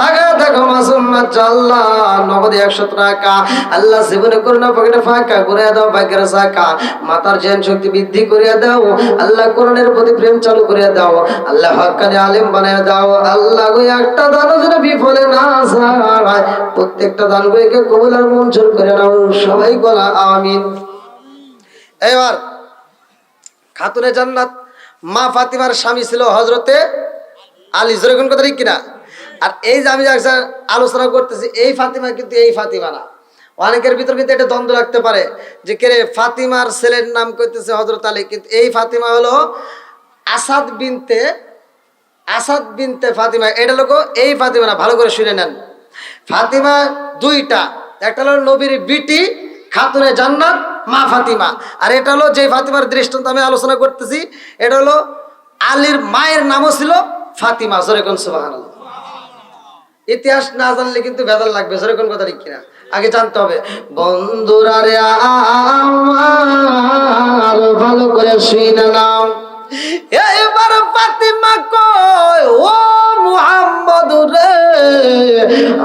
তাকায় দেখো মাসুম বাচ্চা, আল্লাহ নগদে 100 টাকা, আল্লাহ জীবনে করোনা পকেটে ফাঁকা করে দাও ভাগ্যের সাকা, মাতার জ্ঞান শক্তি বৃদ্ধি করিয়া দাও, আল্লাহ কোরআনের প্রতি প্রেম চালু করিয়া দাও, আল্লাহ হক্কানি আলেম বানায়া দাও, আল্লাহ গো একটা দানও যেন বিফলে না যায়, প্রত্যেকটা দানগুলিকে কবুল আর মঞ্জুর করে নাও, সবাই বলা আমিন। এবার খাতুনে জান্নাত মা ফাতিমার স্বামী ছিল হযরতে আলী, যেরকম কথা ঠিক কিনা? আর এই যে আমি আলোচনা করতেছি এই ফাতিমা কিন্তু এই ফাতিমা না। অনেকের ভিতর কিন্তু এটা দ্বন্দ্ব রাখতে পারে যে কে রে ফাতিমার ছেলের নাম কইতেছে হযরত আলী, কিন্তু এই ফাতিমা হলো আসাদ বিনতে ফাতিমা, এটা লোক এই ফাতিমা না, ভালো করে শুনে নেন। ফাতিমা দুইটা, একটা হলো নবীর বিটি খাতুনে জান্নাত মা ফাতিমা, আর এটা হলো যে ফাতিমার দৃষ্টান্ত আমি আলোচনা করতেছি, এটা হলো আলীর মায়ের নামও ছিল ফাতিমা, যেরকম সুবহানাল্লাহ। ইতিহাস না জানলে কিন্তু ভেজাল লাগবে, যেরকম কথা ঠিক কিনা আগে জানতে হবে। বন্ধুরা রে আমার ভালো করে শুনে নাও, এবার ফাতিমা কয় ও মুহাম্মদ রে,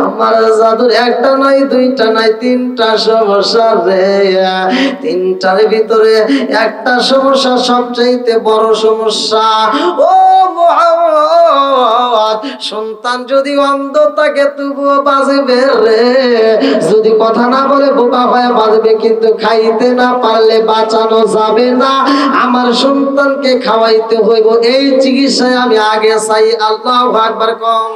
আমার জাদুর একটা নাই দুইটা নাই তিনটা সমস্যা রে, তিনটার ভিতরে একটা সমস্যা সবচাইতে বড় সমস্যা। ও মুহাম্মদ, সন্তান যদি অন্ধ থাকে তবুও বাজবে রে, যদি কথা না বলে বোকা হয়ে বাজবে, কিন্তু খাইতে না পারলে বাঁচানো যাবে না, আমার সন্তানকে খাওয়াইতে হইব, এই চিকিৎসায় আমি আগে চাই। আল্লাহু আকবার কম।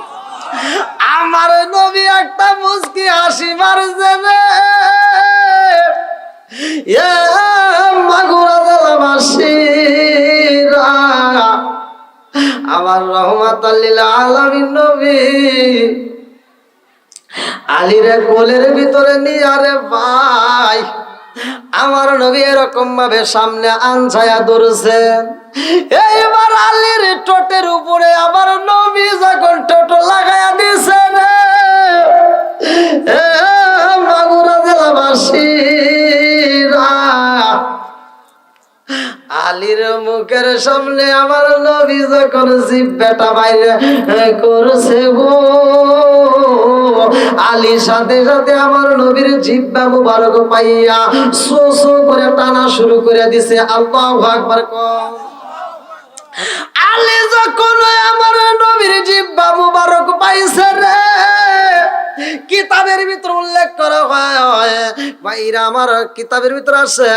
আমার নবী একটা মুস্কি হাসি মারছে রে, মাগুরা জেলাবাসীরা, আমার রহমাতাল লিল আলামিন নবী আলীরে কোলের ভিতরে নিয়ে, আরে ভাই আমার নবী এরকম ভাবে সামনে আনছায়া ধরছে, এইবার আলীর ঠোঁটের উপরে আমার নবী যখন ঠোঁট লাগায়া দিছে রে, মাগুরা জেলাবাসীরা, আলীর মুখের সামনে আমার নবী যখন জিহ্বাটা বাইরে করছে গো, আলীর সাথে সাথে আমার নবীর জিহ্বা মুবারক পাইয়া সো সো করে টানা শুরু করে দিছে। আল্লাহু আকবার কম। আলী যখন আমার নবীর জিহ্বা মুবারক পাইছে রে, কিতাবের ভিতর উল্লেখ করা হয়, ভাইরা আমার কিতাবের ভিতর আছে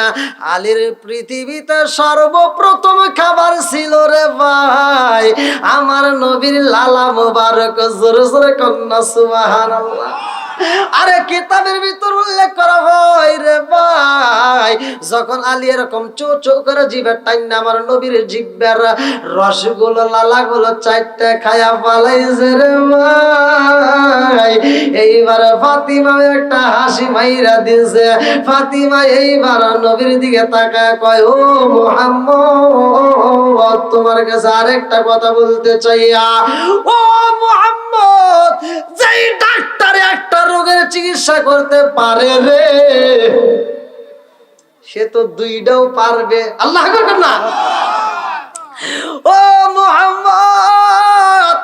আলীর পৃথিবীতে সর্বপ্রথম খাবার ছিল রে ভাই আমার নবীর লালা মুবারক। জোরে জোরে কন্যা সুবহানাল্লাহ। আরে কিতাবের ভিতর উল্লেখ করা হয় রে ভাই, যখন আলী এরকম চো চো করে জিভের টাইনা আমার নবীর জিভের রসগুলো লালাগুলো চারটে খায়া পালাইছে রে ভাই। এইবার ফাতিমা একটা হাসি মাইরা দিয়েছে। ফাতিমা এইবার নবীর দিকে তাকায় কয়, ও মুহাম্মদ, তোমার কাছে আরেকটা কথা বলতে চাইয়া। ও মুহাম্মদ, যেই ডাক্তার একটা রোগের চিকিৎসা করতে পারে রে, সে তো দুইটাও পারবে। আল্লাহ আকবার না। ও মুহাম্মদ,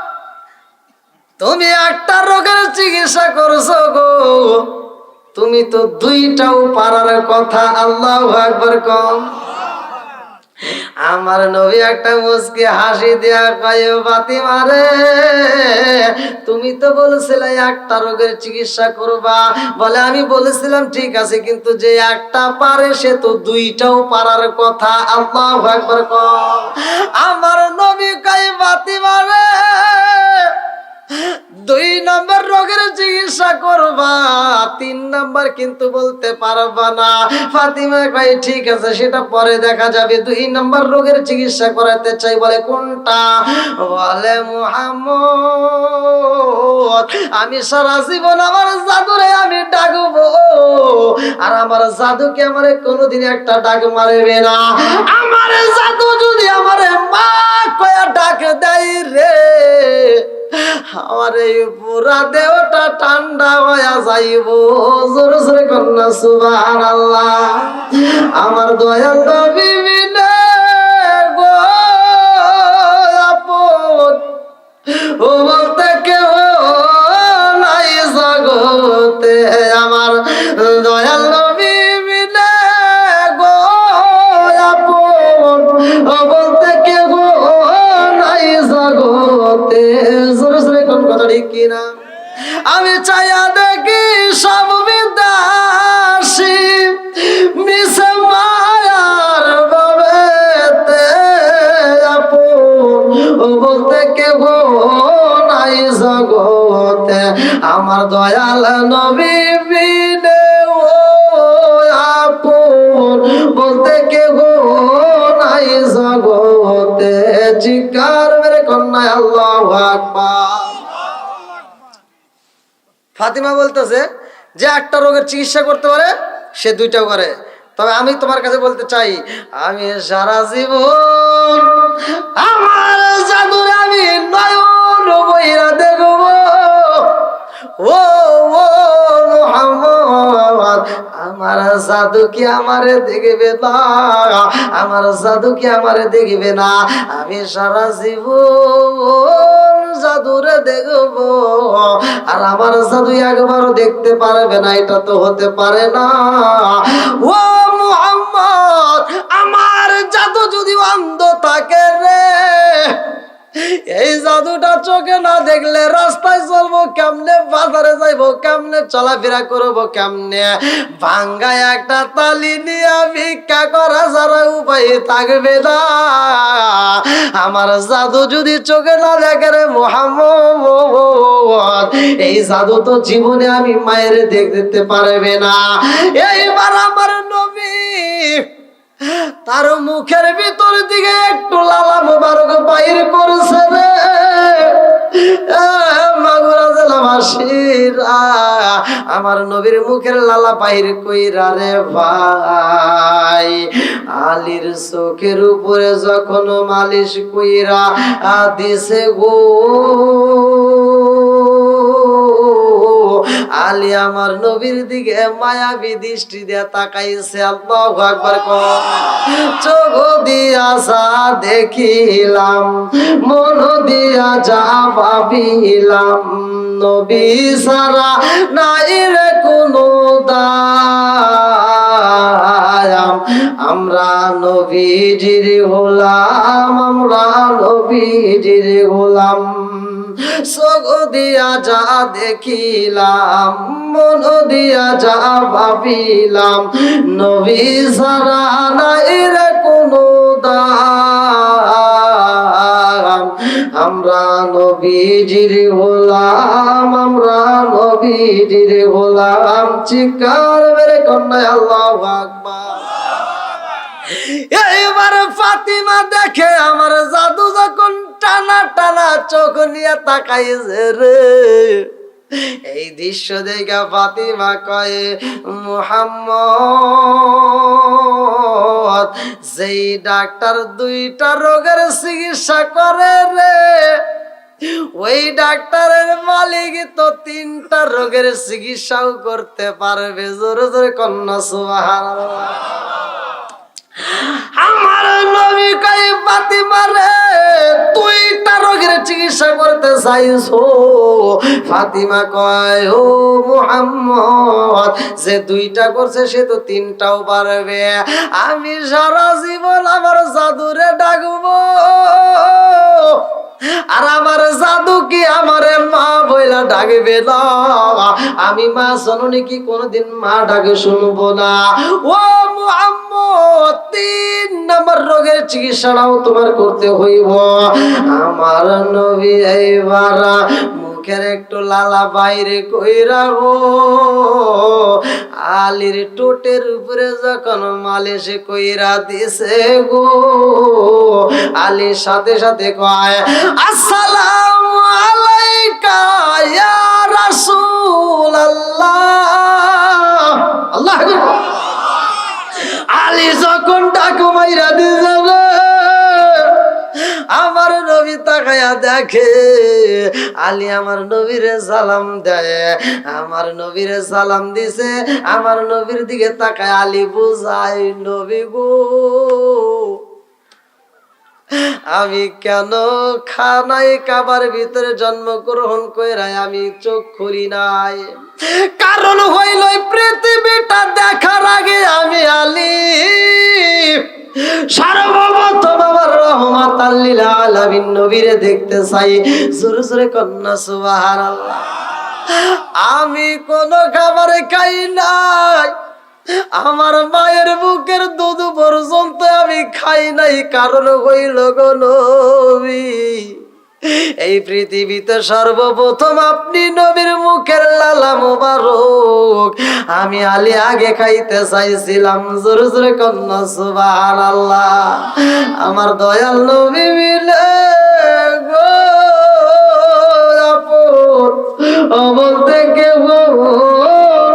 তুমি একটা রোগের চিকিৎসা করছো গো, তুমি তো দুইটাও পারার কথা। আল্লাহু আকবার কম। আমার নবী একটা মুস্কি হাসি দিয়া কয়, ফাতিমা রে, তুমি তো বলেছিলে একটা রোগের চিকিৎসা করবা। বলে আমি বলেছিলাম ঠিক আছে, কিন্তু যে একটা পারে সে তো দুইটাও পারার কথা। আল্লাহু আকবার কম। আমার নবী কয়, ফাতিমা রে, 2 নম্বর রোগের চিকিৎসা করবা, 3 নম্বর কিন্তু বলতে পারবা না। ফাতিমা কয় ঠিক আছে, সেটা পরে দেখা যাবে। 2 নম্বর রোগের চিকিৎসা করাতে চাই। বলে কোনটা? বলে মুহাম্মদ, আমি সারা জীবন আমার জাদুরে আমি ডাকবো, আর আমার জাদুকে আমারে কোনোদিন একটা ডাক মারবে না। আমার জাদু যদি আমারে মা কয়া ডাক দেয় রে, আমার এই পুরা দেহটা ঠান্ডা হয়ে যাইব। জোরে জোরে কন্যা সুবহানাল্লাহ। আমার দয়াল নবী বিনে গো আপন ও বলতে কেউ নাই জগতে। আমার দয়াল নবী বিনে গো আপন ও বলতে কেউ নাই জগতে। আমি চাইয়া দেখি সব বিদাসী মিশে মায়ার বাবেতে আপন ও বলতে কেউ নাই জগতে। আমার দয়াল নবী বিনে ও আপন বলতে কেউ নাই জগতে। চিৎকার মেরে কন্যা আল্লাহু আকবার। ফাতিমা বলতেছে যে একটা রোগের চিকিৎসা করতে পারে সে দুইটাও করে। তবে আমি তোমার কাছে বলতে চাই, আমি সারা জীবন আমার জাদুরে আমি নয়ন বইরা দেখব। ও মুহাম্মদ, আমার জাদু কি আমারে দেখবে না? আমার জাদু কি আমারে দেখবে না? আমি সারা জীবন জাদুরে দেখবো, আর আমার জাদু একবারও দেখতে পারবে না, এটা তো হতে পারে না। ও মুহাম্মদ, আমার জাদু যদি অন্ধ থাকে রে, এই জাদুটা চোখে না দেখলে রাস্তায় চলবো কেমনে, বাজারে যাইবো কেমনে, চলাফেরা করবো কেমনে, ভাঙ্গায় একটা তালি নিয়ে ভিক্ষা করা ছাড়া উপায় থাকবে না। আমার জাদু যদি চোখে না দেখে রে মুহাম্মদ, এই জাদু তো জীবনে আমি মায়ের দেখতে পারবে না। এইবার আমার নবী তার মুখের ভিতর দিকে একটু লালা মুবারক বাইর করছে রে। মাগুরা জেলাবাসীরা, আমার নবীর মুখের লালা বাইর কইরা রে ভাই, আলীর চোখের উপরে যখন মালিশ কইরা দিছে গো, আলী আমার নবীর দিকে মায়াবী দৃষ্টি দিয়ে তাকাইছে। আল্লাহু আকবার কর। চোখ দিয়া যা দেখিলাম, মন দিয়া যা ভাবিলাম, নবী সারা নাই রে কোনো দায়াম। আমরা নবীজির গোলাম, আমরা নবীজির গোলাম। চোখ দিয়া যা দেখিলাম, মন দিয়া যা ভাবিলাম, নবী ছাড়া নাই রে কোনো দাম। আমরা নবীজির গোলাম, আমরা নবীজির গোলাম। চিৎকার মেরে কন্যা আল্লাহু আকবার। এইবার ফাতিমা দেখে আমার জাদু যখন টানা টানা চোখ নিয়ে তাকাইছে রে, এই দৃশ্য দেখে ফাতিমা কয়ে, মুহাম্মদ যেই ডাক্তার 2টা রোগের চিকিৎসা করে রে, ওই ডাক্তারের মালিক তো 3টা রোগের চিকিৎসাও করতে পারবে। জোরে জোরে কন্যা সুবহানাল্লাহ। আমার নবী কই, ফাতিমা রে 2টা রোগের চিকিৎসা করতে চাইছো? ফাতিমা কয়, ও মুহাম্মদ, যে 2টা করছে সে তো 3টাও পারবে। আমি সারা জীবন আমার জাদুরে ডাকবো, আর আমার জাদু কি আমারে মা বইলা ডাকবে না? আমি মা জননী কি কোনদিন মা ডাকে শুনবো না? ও মুহাম্মদ, 3 নম্বর রোগের চিকিৎসাটাও তোমার করতে হইব। আমার নবী এইবার মুখের একটু লালা বাইরে কইরা গো আলীর টোটের উপরে যখন মালিশ কইরা দিছে গো, আলীর সাথে সাথে কয়, আসসালামু আলাইকা ইয়া রাসূলুল্লাহ। আল্লাহু আকবার। আলী যখন ডাক মাইরা দিছে রে, আমার নবী তাকায়া দেখে আলী আমার নবীরে সালাম দেয়। আমার নবীরে সালাম দিছে, আমার নবীর দিকে তাকায় আলী বুঝায়, নবী গো আমি কেন খানায় কাবার ভিতরে জন্মগ্রহণ কইরা আমি চোখ খুলি নাই? কারণ হইল পৃথিবীটা দেখার আগে আমি আলী সর্বপ্রথম আমার রহমাতাল লিল আলামিন নবীরে দেখতে চাই। জোরে জোরে কন্যা সুবহানাল্লাহ। আমি কোন খাবারে খাই নাই, আমার মায়ের বুকের দুধ পর্যন্ত আমি খাই নাই। কারণ হইল গো নবী, এই পৃথিবীতে সর্বপ্রথম আপনি নবীর মুখের লালা মোবারক আমি আলী আগে খাইতে চাইছিলাম। জোরে জোরে কন্যা সুবহানাল্লাহ। আমার দয়াল নবী মিলে গো আপন, বলতে কেউ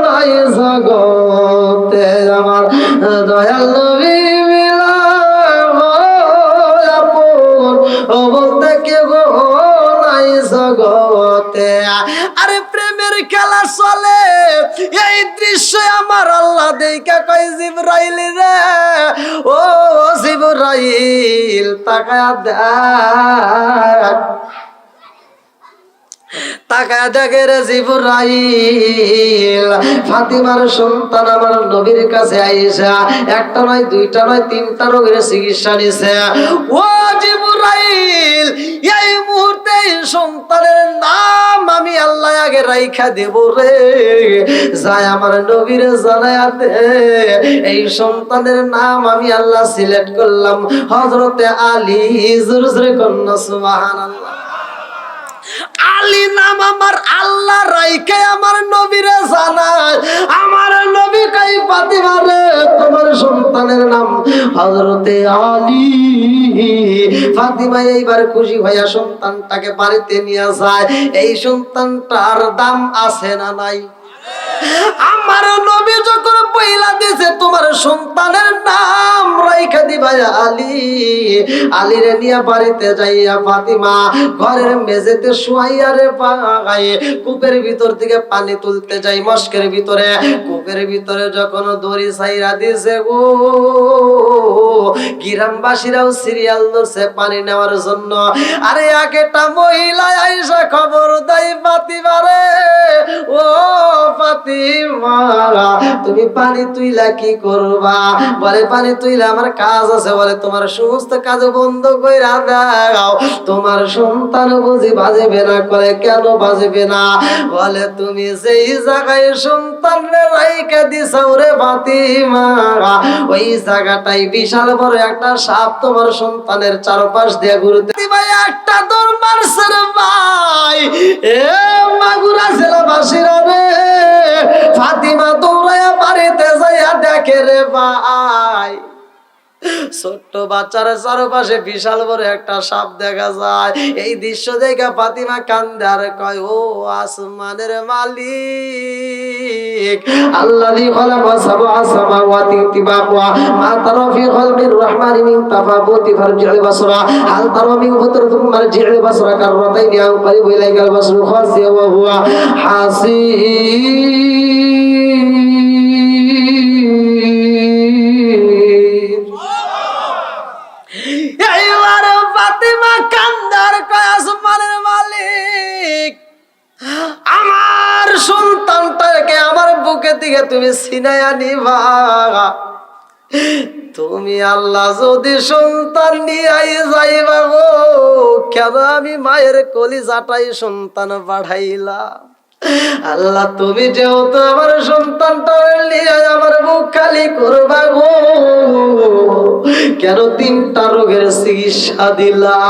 নাই জগতে। আমার দয়াল নবী মিলা আপন, বলতে কেউ নাই জগতে। আরে প্রেমের খেলা চলে, এই দৃশ্য আমার আল্লাহ দেখা কয়, জিবরাইল রে, ও জিবরাইল তাকায়া দেখ, তাকায়া দেখে রে জিবরাইল ফাতিমার সন্তান আমার নবীর কাছে আইসা 1টা নয় 2টা নয় 3টা রোগের চিকিৎসা নিছে। ও জিবরাইল, এই মুহূর্তে সন্তানের নাম আমি আল্লাহ আগে রাইখা দেব রে, যাই আমার নবীর জানায়া দে এই সন্তানের নাম আমি আল্লাহ সিলেক্ট করলাম হযরতে আলী। জোরে জোরে কন্যা সুবহানাল্লাহ। আলী নাম আমার আল্লাহ রাইখে আমার নবীরে জানায়। আমার নবী কই, ফাতিমা রে তোমার সন্তানের নাম হযরতে আলী। ফাতিমা এইবার খুশি হইয়া সন্তানটাকে বাড়িতে নিয়ে যায়। এই সন্তানটার দাম আছে না নাই? আমার নবী যখন পয়লা দিয়েছে তোমার সন্তানের নাম রাইখা দিবা আলী, আলীরে নিয়ে বাড়িতে যাইয়া ফাতিমা ঘরের মেঝেতে শুয়াইয়া রে পাগায়ে কূপের ভিতর থেকে পানি তুলতে যাই। মস্কের ভিতরে কূপের ভিতরে যখন দড়ি ছাইরা দিয়েছে গো, গ্রামবাসীরাও সিরিয়াল ধরছে পানি নেওয়ার জন্য। আরে আগেটা মহিলা আইসা খবর দেয়, ফাতিমা রে, ও ফাতিমা ফাতিমা তুমি পানি তুইলা কি করবা? বলে পানি তুইলা আমার কাজ আছে। বলে তোমার সমস্ত কাজ বন্ধ কইরা দাও, তোমার সন্তান বুঝি বাজবে না? করে কেন বাজবে না? বলে তুমি যেই জায়গায় সন্তান রাইখা দিছাও রে ফাতিমা, ওই জায়গাটাই বিশাল বড় একটা সাপ তোমার সন্তানের চারপাশ দিয়ে ঘুরতে। ভাই একটা দৌড় মারছে রে ভাই, এ মাগুরা জেলাবাসীরা রে, ফাতিমা দৌড়াইয়া বাড়িতে যাইয়া দেখে রে ভাই ছোট্ট বাচ্চার চারপাশে বিশাল বড় একটা সাপ দেখা যায়। এই দৃশ্য দেখে ফাতিমা কান্দে আর কয়, ও আসমানের মালিক, আল্লাযী খালাকা সাবআ সামাওয়াতি তিবাকা মা তারা ফি খালকির রহমানি মিন তাফাবুতি ফারজি'ল বাসরা হাল তারা মিন ফুতরাতিন মারজি'ল বাসরা কাররাতাইনি আও কারিবু ইলাইকাল বাসরু খাসিয়া ওয়া হুয়া এইবার ফাতিমা কান্দার কয়, আসমানের মালিক, আমার সন্তানটাকে আমার বুকে থেকে তুমি ছিনাইয়া নিবা। তুমি আল্লাহ যদি সন্তান নিয়ে যাইবা গো, কেন আমি মায়ের কলিজাটাই সন্তান পাঠাইলাম? আল্লাহ তুমি যেহেতু আমার সন্তানটা নিয়ে আমার মুখ খালি করবা গো, কেন 3টা রোগের চিকিৎসা দিলা?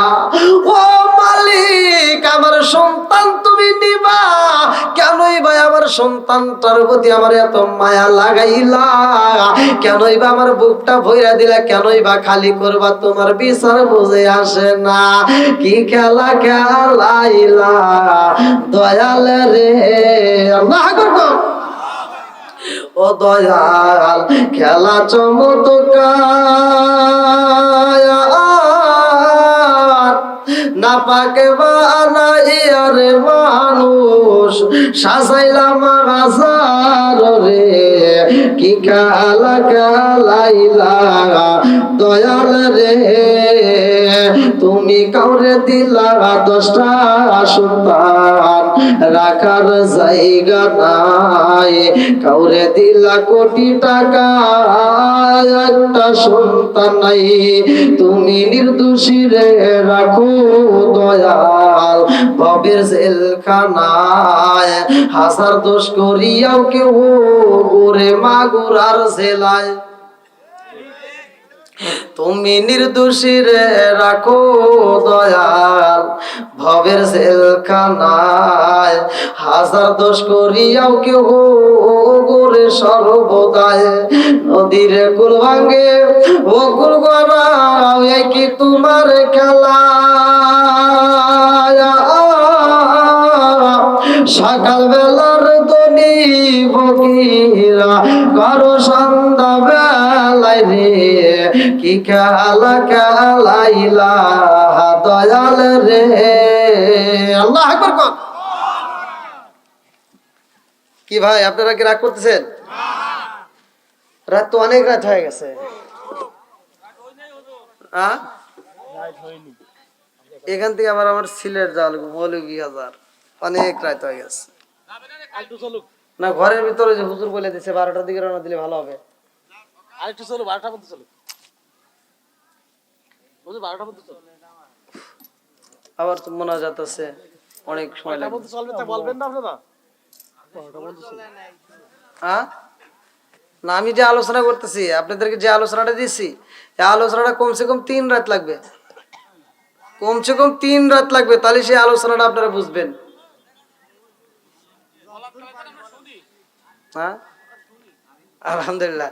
ও মালিক, আমার সন্তান তুমি নিবা কেনই ভাই? আমার সন্তানটার প্রতি আমার এত মায়া লাগাইলা কেনই বা? আমার বুকটা ভইরা দিলা কেনই বা? খালি করবা, তোমার বিচার বুঝে আসে না। কি খেলা খেলাইলা দয়াল রে, আল্লাহ আকবার। ও দয়াল খেলা চমৎকার, না পাকে বানাইয়া রে মানুষ সাজাইলাম হাজার রে, কি খেলা খেলাইলা দয়াল রে। তুমি কাউরে দিলা 10টা সন্তান, রাখার জায়গা নাই, কাউরে দিলা কোটি টাকা, একটা সন্তান নাই। তুমি নির্দোষী রে রাখো দয়াল ভবের জেলখানায়, হাজার দোষ করিয়াও কেউ গোরে মাগুরার জেলায়। তুমি নির্দোষী রে রাখো দয়াল ভবের জেলখানায়, হাজার দোষ করিয়াও কেউ গোরে সর্বদায়। নদীর কুল ভাঙ্গে ও কুল গড়াও, কি তোমার খেলা? সকাল বেলার দনি ফকিরা করো সন্ধ্যা বেলায় রে, কি খেলা খেলাইলা দয়াল রে। আল্লাহ আকবার কোন। কি ভাই আপনারা কি রাগ করতেছেন? রাত তো অনেক রাত হয়ে গেছে। এখান থেকে আবার আমার সিলেট যাওয়া লাগবে মৌলভীবাজার, অনেক রাত হয়ে গেছে। না ঘরের ভিতরে যে হুজুর বলে দিচ্ছে 12টার দিকে রওনা দিলে ভালো হবে। আরেকটু চলো, 12টার মধ্যে চলো। আবার তো মোনাজাত আছে, অনেক সময় লাগবে। বলবেন না আপনারা? না আমি যে আলোচনা করতেছি, আপনাদেরকে যে আলোচনাটা দিচ্ছি, এই আলোচনাটা কমসে কম 3 রাত লাগবে, কমসে কম 3 রাত লাগবে, তাহলে সেই আলোচনাটা আপনারা বুঝবেন। হ্যাঁ আলহামদুলিল্লাহ।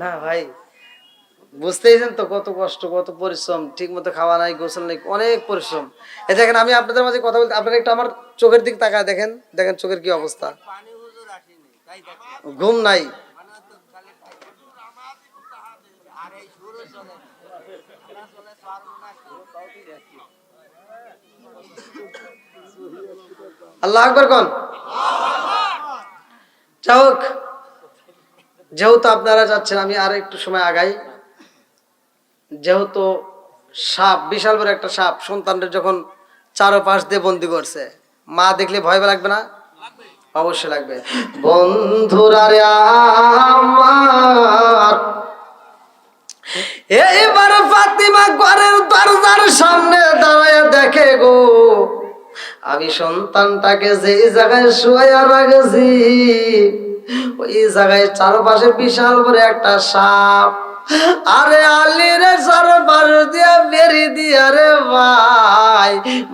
না ভাই বুঝতেইছেন তো কত কষ্ট, কত পরিশ্রম, ঠিক মতো খাওয়া নাই, গোসল নেই, অনেক পরিশ্রম। এই দেখেন আমি আপনাদের মাঝে কথা বলতে, আপনারা একটু আমার চোখের দিক তাকায় দেখেন, দেখেন চোখের কি অবস্থা, ঘুম নাই। আল্লাহ আকবার কোন। যাক, যেহেতু আপনারা যাচ্ছেন আমি আর একটু সময় আগাই। যেহেতু সাপ, বিশাল বড় একটা সাপ সন্তানদের যখন চারপাশ দিয়ে বন্দি করছে, মা দেখলে ভয় লাগবে না? অবশ্যই লাগবে। বন্ধুরা রে আমার, এইবার ফাতিমা ঘরের দরজার সামনে দাঁড়ায় দেখে গো, আমি সন্তানটাকে যেই জায়গায় শুয়াইয়া রাখছি ওই জায়গায় চারপাশে বিশাল বড় একটা সাপ। আরে আলী রে চারপাশ দিয়া বেরি দিয়া রে ভাই,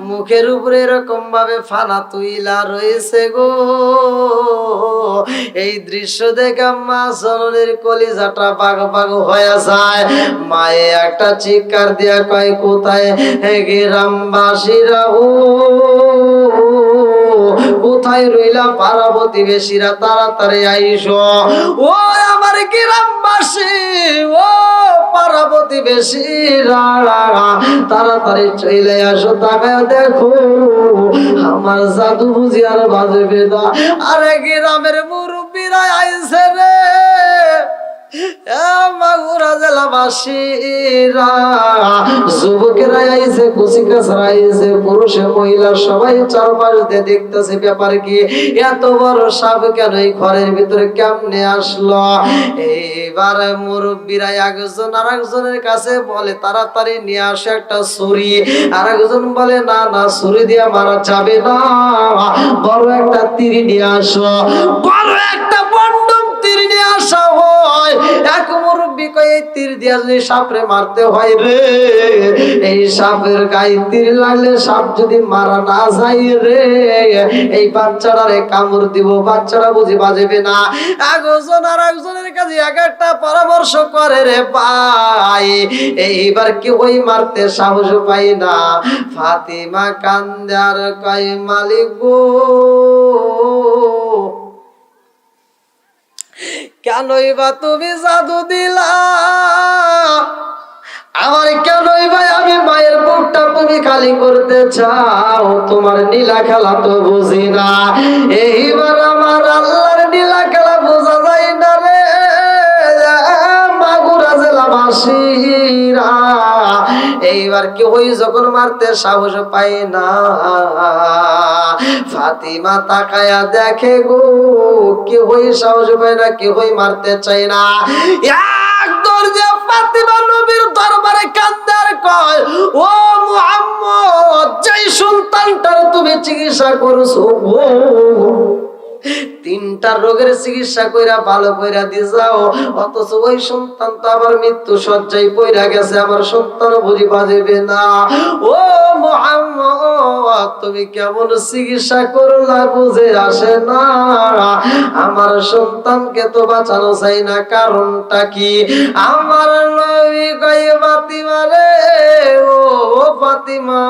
মুখের উপরে এরকম ভাবে ফানা তুইলা রয়েছে গো। এই দৃশ্য দেখে মা জননীর কলিজাটা বাগ বাগ হয়ে যায়। মায়ে একটা চিৎকার দিয়া কয়, কোথায় গ্রামবাসীরা, ও কোথায় রইলা পাড়া প্রতিবেশীরা, তাড়াতাড়ি আইসো। ও আমার গ্রামবাসী, ও পাড়া প্রতিবেশীরা, তাড়াতাড়ি চলে আসো, তাকায় দেখো আমার জাদু বুঝি আর বাজবে না। আরে গ্রামের মুরব্বীরা আইছে রে, মাগুরা জেলাবাসীরা, যুবকেরা আইছে, কুচিকাছরা আইছে, পুরুষে মহিলা সবাই চারপাশ দিয়ে দেখতেছে ব্যাপার কি, এত বড় সাপ কেন এই ঘরের ভিতরে কেমনে আসলো। এইবার মুরব্বীরা একজন আর একজনের কাছে বলে, তাড়াতাড়ি নিয়ে আসে একটা ছুরি। আর একজন বলে, না না, ছুরি দিয়ে মারা যাবে না, বড় একটা তীর নিয়ে আসো। বড় একটা বন্ডম তীর নিয়ে আসা হয়। এক মুরব্বি কয়, এই তীর দিয়া যদি সাপরে মারতে হয় রে, এই সাপের গায়ে তীর লাগলে সাপ যদি মারা না যায় রে, এই বাচ্চাটারে কামড় দিব, বাচ্চারা বুঝি বাজবে না। একজন আর একজনের কাছে এক একটা পরামর্শ করে রে ভাই। এইবার কেউই মারতে সাহস পাই না। ফাতিমা কান্দার কয়, মালিক গো, কেনই বা তুমি জাদু দিলা আমার, কেনই ভাই আমি মায়ের বুকটা তুমি খালি করতে চাও, তোমার নীলা খেলা তো বুঝি না। এইবার আমার আল্লাহর নীলা খেলা বোঝা যায় না রে মাগুরা জেলাবাসীরা। এইবার কেউই যখন মারতে সাহস পাই না, ফাতিমা তাকায়া দেখে গো, কেউই সাহস পায় না, কেউই মারতে চায় না। এক দরজা ফাতিমা নবীর দরবারে কান্দার কয়, ও মুহাম্মদ, যেই সন্তানটার তুমি চিকিৎসা করছো গো, তিনটা রোগের চিকিৎসা কইরা ভালো কইরা দি যাও, অথচ ওই সন্তান তো আবার মৃত্যু শয্যায় পইরা গেছে, আমার সন্তান বুঝি বাজবে না। ও মুহাম্মদ, তুমি কেমন চিকিৎসা করলা বুঝে আসে না, আমার সন্তানকে তো বাঁচানো চাই না, কারণটা কি? আমার নবী কয়, ফাতিমা রে, ও ফাতিমা,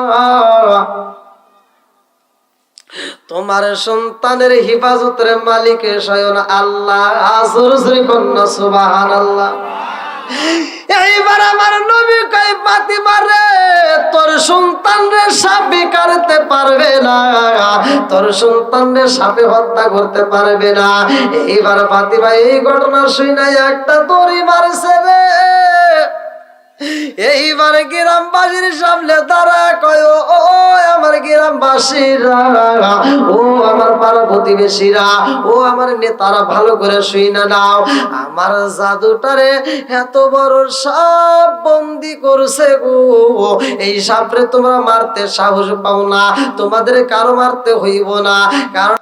তোমার সন্তানের হিফাজতের মালিক স্বয়ং আল্লাহ। জোরে কন্যা সুবহানাল্লাহ। এইবার আমার নবী কয়, ফাতিমা রে, তোর সন্তান রে সাপে কাটতে পারবে না, তোর সন্তান রে সাপে হত্যা করতে পারবে না। এইবার ফাতিমা এই ঘটনা শুনে একটা দড়ি মারছে রে। এইবার গ্রামবাসীর সামনে দাঁড়া কয়, ও আমার গ্রামবাসীরা, ও আমার পাড়া প্রতিবেশীরা, ও আমার নেতারা, ভালো করে শুইনা নাও, আমার জাদুটারে এত বড় সাপ বন্দি করছে গো। এই সাপরে তোমরা মারতে সাহস পাও না, তোমাদের কারো মারতে হইব না, কারণ